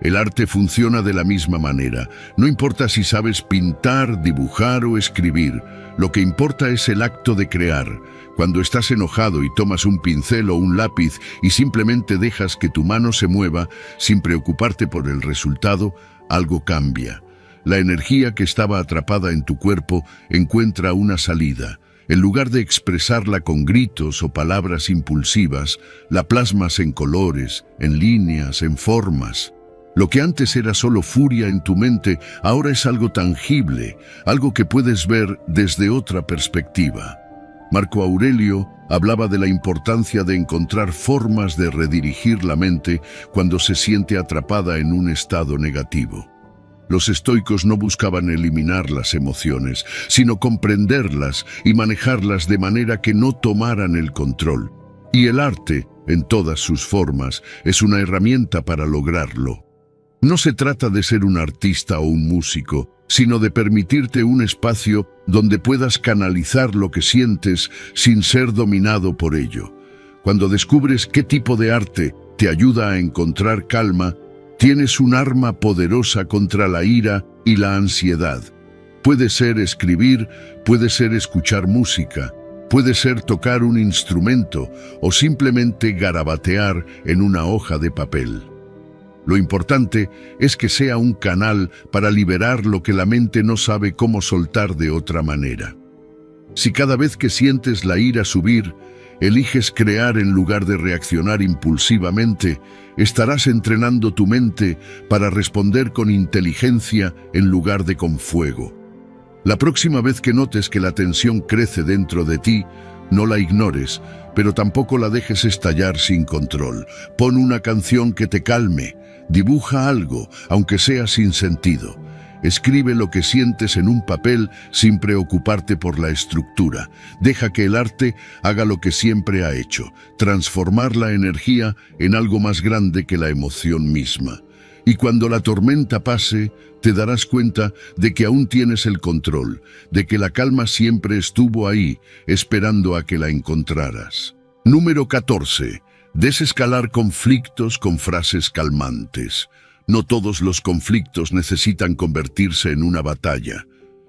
El arte funciona de la misma manera. No importa si sabes pintar, dibujar o escribir, lo que importa es el acto de crear. Cuando estás enojado y tomas un pincel o un lápiz y simplemente dejas que tu mano se mueva sin preocuparte por el resultado, algo cambia. La energía que estaba atrapada en tu cuerpo encuentra una salida. En lugar de expresarla con gritos o palabras impulsivas, la plasmas en colores, en líneas, en formas. Lo que antes era solo furia en tu mente, ahora es algo tangible, algo que puedes ver desde otra perspectiva. Marco Aurelio hablaba de la importancia de encontrar formas de redirigir la mente cuando se siente atrapada en un estado negativo. Los estoicos no buscaban eliminar las emociones, sino comprenderlas y manejarlas de manera que no tomaran el control. Y el arte, en todas sus formas, es una herramienta para lograrlo. No se trata de ser un artista o un músico, sino de permitirte un espacio donde puedas canalizar lo que sientes sin ser dominado por ello. Cuando descubres qué tipo de arte te ayuda a encontrar calma, tienes un arma poderosa contra la ira y la ansiedad. Puede ser escribir, puede ser escuchar música, puede ser tocar un instrumento o simplemente garabatear en una hoja de papel. Lo importante es que sea un canal para liberar lo que la mente no sabe cómo soltar de otra manera. Si cada vez que sientes la ira subir, eliges crear en lugar de reaccionar impulsivamente, estarás entrenando tu mente para responder con inteligencia en lugar de con fuego. La próxima vez que notes que la tensión crece dentro de ti, no la ignores, pero tampoco la dejes estallar sin control. Pon una canción que te calme. Dibuja algo, aunque sea sin sentido. Escribe lo que sientes en un papel sin preocuparte por la estructura. Deja que el arte haga lo que siempre ha hecho, transformar la energía en algo más grande que la emoción misma. Y cuando la tormenta pase, te darás cuenta de que aún tienes el control, de que la calma siempre estuvo ahí, esperando a que la encontraras. Número 14. Desescalar conflictos con frases calmantes. No todos los conflictos necesitan convertirse en una batalla.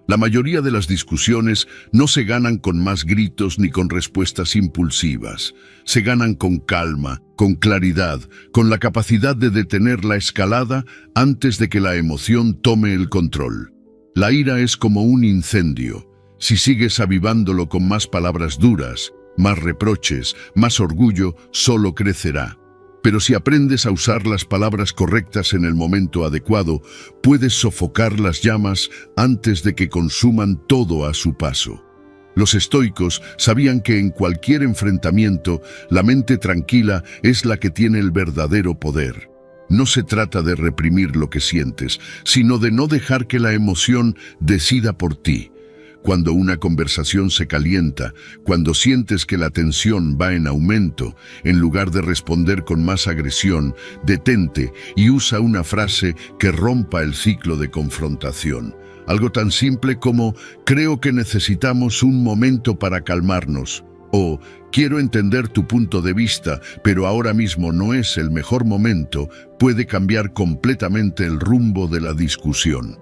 La mayoría de las discusiones no se ganan con más gritos ni con respuestas impulsivas. Se ganan con calma, con claridad, con la capacidad de detener la escalada antes de que la emoción tome el control. La ira es como un incendio. Si sigues avivándolo con más palabras duras, más reproches, más orgullo, solo crecerá. Pero si aprendes a usar las palabras correctas en el momento adecuado, puedes sofocar las llamas antes de que consuman todo a su paso. Los estoicos sabían que en cualquier enfrentamiento, la mente tranquila es la que tiene el verdadero poder. No se trata de reprimir lo que sientes, sino de no dejar que la emoción decida por ti. Cuando una conversación se calienta, cuando sientes que la tensión va en aumento, en lugar de responder con más agresión, detente y usa una frase que rompa el ciclo de confrontación. Algo tan simple como, creo que necesitamos un momento para calmarnos, o quiero entender tu punto de vista, pero ahora mismo no es el mejor momento, puede cambiar completamente el rumbo de la discusión.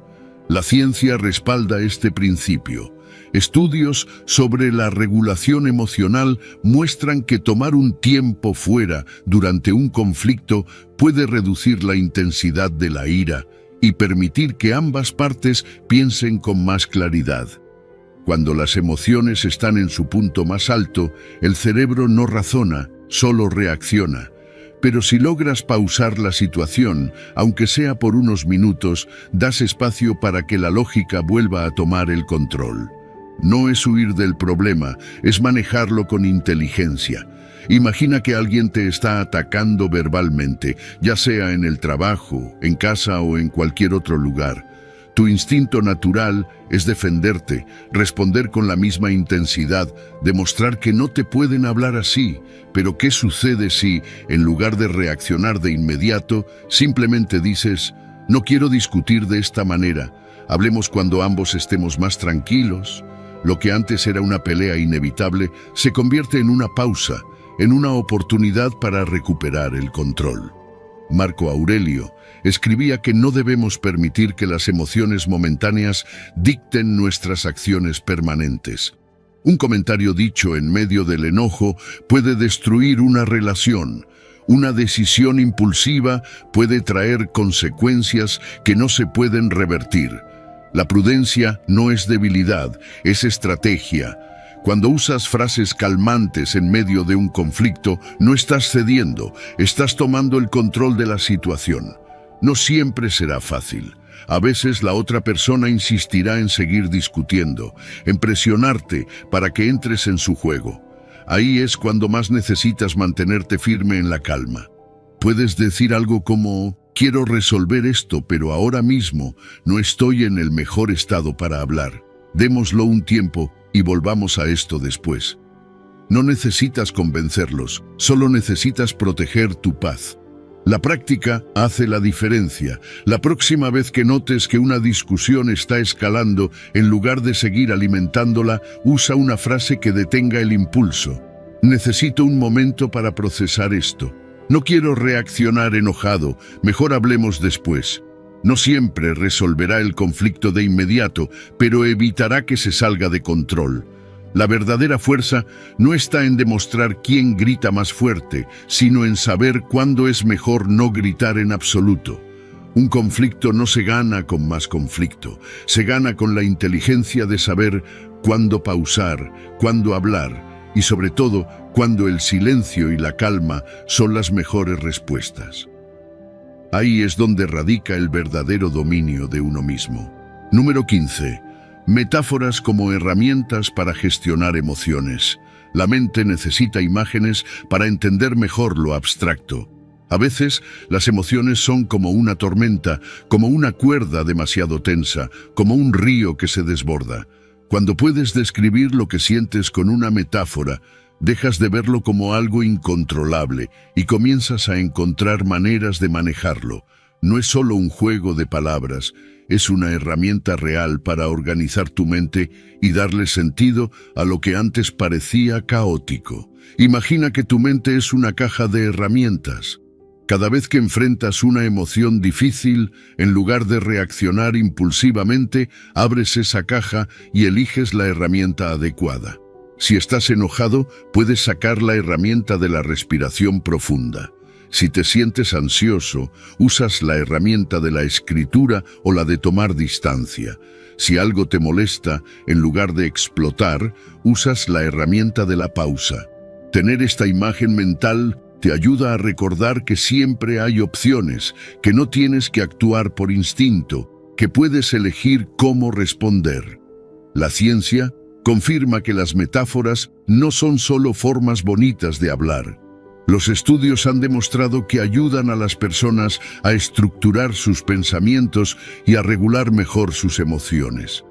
La ciencia respalda este principio. Estudios sobre la regulación emocional muestran que tomar un tiempo fuera durante un conflicto puede reducir la intensidad de la ira y permitir que ambas partes piensen con más claridad. Cuando las emociones están en su punto más alto, el cerebro no razona, solo reacciona. Pero si logras pausar la situación, aunque sea por unos minutos, das espacio para que la lógica vuelva a tomar el control. No es huir del problema, es manejarlo con inteligencia. Imagina que alguien te está atacando verbalmente, ya sea en el trabajo, en casa o en cualquier otro lugar. Tu instinto natural es defenderte, responder con la misma intensidad, demostrar que no te pueden hablar así. Pero ¿qué sucede si, en lugar de reaccionar de inmediato, simplemente dices, no quiero discutir de esta manera, hablemos cuando ambos estemos más tranquilos? Lo que antes era una pelea inevitable se convierte en una pausa, en una oportunidad para recuperar el control. Marco Aurelio escribía que no debemos permitir que las emociones momentáneas dicten nuestras acciones permanentes. Un comentario dicho en medio del enojo puede destruir una relación. Una decisión impulsiva puede traer consecuencias que no se pueden revertir. La prudencia no es debilidad, es estrategia. Cuando usas frases calmantes en medio de un conflicto, no estás cediendo, estás tomando el control de la situación. No siempre será fácil. A veces la otra persona insistirá en seguir discutiendo, en presionarte para que entres en su juego. Ahí es cuando más necesitas mantenerte firme en la calma. Puedes decir algo como, quiero resolver esto, pero ahora mismo no estoy en el mejor estado para hablar. Démoslo un tiempo y volvamos a esto después. No necesitas convencerlos, solo necesitas proteger tu paz. La práctica hace la diferencia. La próxima vez que notes que una discusión está escalando, en lugar de seguir alimentándola, usa una frase que detenga el impulso. Necesito un momento para procesar esto. No quiero reaccionar enojado, mejor hablemos después. No siempre resolverá el conflicto de inmediato, pero evitará que se salga de control. La verdadera fuerza no está en demostrar quién grita más fuerte, sino en saber cuándo es mejor no gritar en absoluto. Un conflicto no se gana con más conflicto, se gana con la inteligencia de saber cuándo pausar, cuándo hablar y sobre todo cuándo el silencio y la calma son las mejores respuestas. Ahí es donde radica el verdadero dominio de uno mismo. Número 15. Metáforas como herramientas para gestionar emociones. La mente necesita imágenes para entender mejor lo abstracto. A veces, las emociones son como una tormenta, como una cuerda demasiado tensa, como un río que se desborda. Cuando puedes describir lo que sientes con una metáfora, dejas de verlo como algo incontrolable y comienzas a encontrar maneras de manejarlo. No es solo un juego de palabras, es una herramienta real para organizar tu mente y darle sentido a lo que antes parecía caótico. Imagina que tu mente es una caja de herramientas. Cada vez que enfrentas una emoción difícil, en lugar de reaccionar impulsivamente, abres esa caja y eliges la herramienta adecuada. Si estás enojado, puedes sacar la herramienta de la respiración profunda. Si te sientes ansioso, usas la herramienta de la escritura o la de tomar distancia. Si algo te molesta, en lugar de explotar, usas la herramienta de la pausa. Tener esta imagen mental te ayuda a recordar que siempre hay opciones, que no tienes que actuar por instinto, que puedes elegir cómo responder. La ciencia confirma que las metáforas no son solo formas bonitas de hablar. Los estudios han demostrado que ayudan a las personas a estructurar sus pensamientos y a regular mejor sus emociones.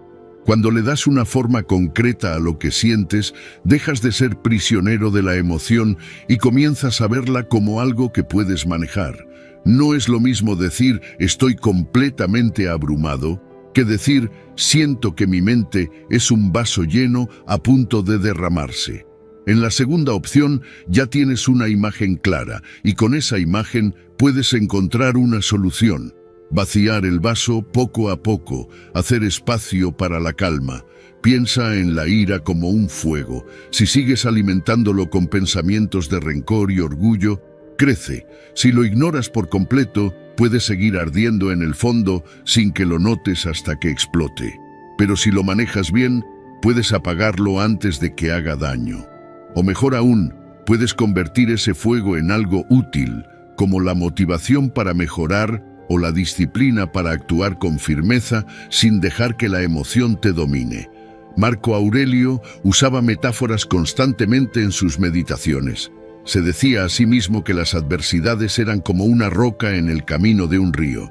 Cuando le das una forma concreta a lo que sientes, dejas de ser prisionero de la emoción y comienzas a verla como algo que puedes manejar. No es lo mismo decir estoy completamente abrumado que decir siento que mi mente es un vaso lleno a punto de derramarse. En la segunda opción ya tienes una imagen clara y con esa imagen puedes encontrar una solución. Vaciar el vaso poco a poco, hacer espacio para la calma. Piensa en la ira como un fuego. Si sigues alimentándolo con pensamientos de rencor y orgullo, crece. Si lo ignoras por completo, puede seguir ardiendo en el fondo sin que lo notes hasta que explote. Pero si lo manejas bien, puedes apagarlo antes de que haga daño. O mejor aún, puedes convertir ese fuego en algo útil, como la motivación para mejorar o la disciplina para actuar con firmeza sin dejar que la emoción te domine. Marco Aurelio usaba metáforas constantemente en sus meditaciones. Se decía a sí mismo que las adversidades eran como una roca en el camino de un río.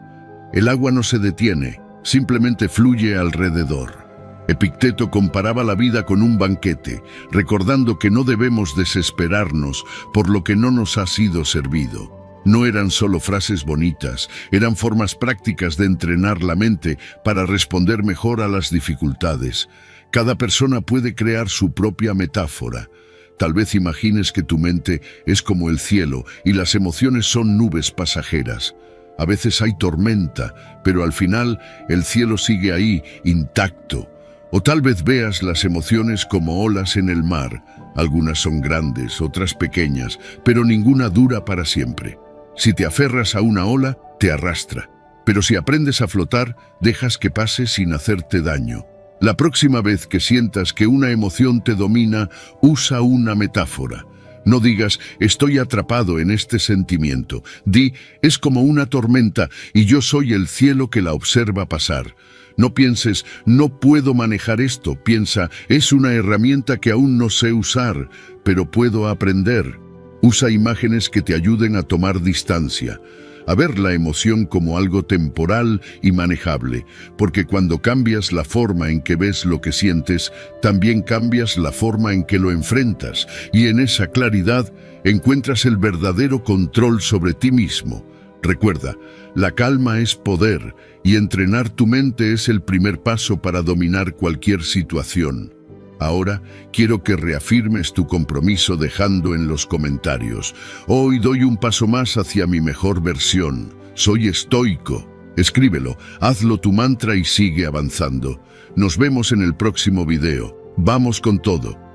El agua no se detiene, simplemente fluye alrededor. Epicteto comparaba la vida con un banquete, recordando que no debemos desesperarnos por lo que no nos ha sido servido. No eran solo frases bonitas, eran formas prácticas de entrenar la mente para responder mejor a las dificultades. Cada persona puede crear su propia metáfora. Tal vez imagines que tu mente es como el cielo y las emociones son nubes pasajeras. A veces hay tormenta, pero al final el cielo sigue ahí, intacto. O tal vez veas las emociones como olas en el mar. Algunas son grandes, otras pequeñas, pero ninguna dura para siempre. Si te aferras a una ola, te arrastra. Pero si aprendes a flotar, dejas que pase sin hacerte daño. La próxima vez que sientas que una emoción te domina, usa una metáfora. No digas, estoy atrapado en este sentimiento. Di, es como una tormenta y yo soy el cielo que la observa pasar. No pienses, no puedo manejar esto. Piensa, es una herramienta que aún no sé usar, pero puedo aprender. Usa imágenes que te ayuden a tomar distancia, a ver la emoción como algo temporal y manejable, porque cuando cambias la forma en que ves lo que sientes, también cambias la forma en que lo enfrentas, y en esa claridad encuentras el verdadero control sobre ti mismo. Recuerda, la calma es poder, y entrenar tu mente es el primer paso para dominar cualquier situación. Ahora quiero que reafirmes tu compromiso dejando en los comentarios: hoy doy un paso más hacia mi mejor versión. Soy estoico. Escríbelo, hazlo tu mantra y sigue avanzando. Nos vemos en el próximo video. Vamos con todo.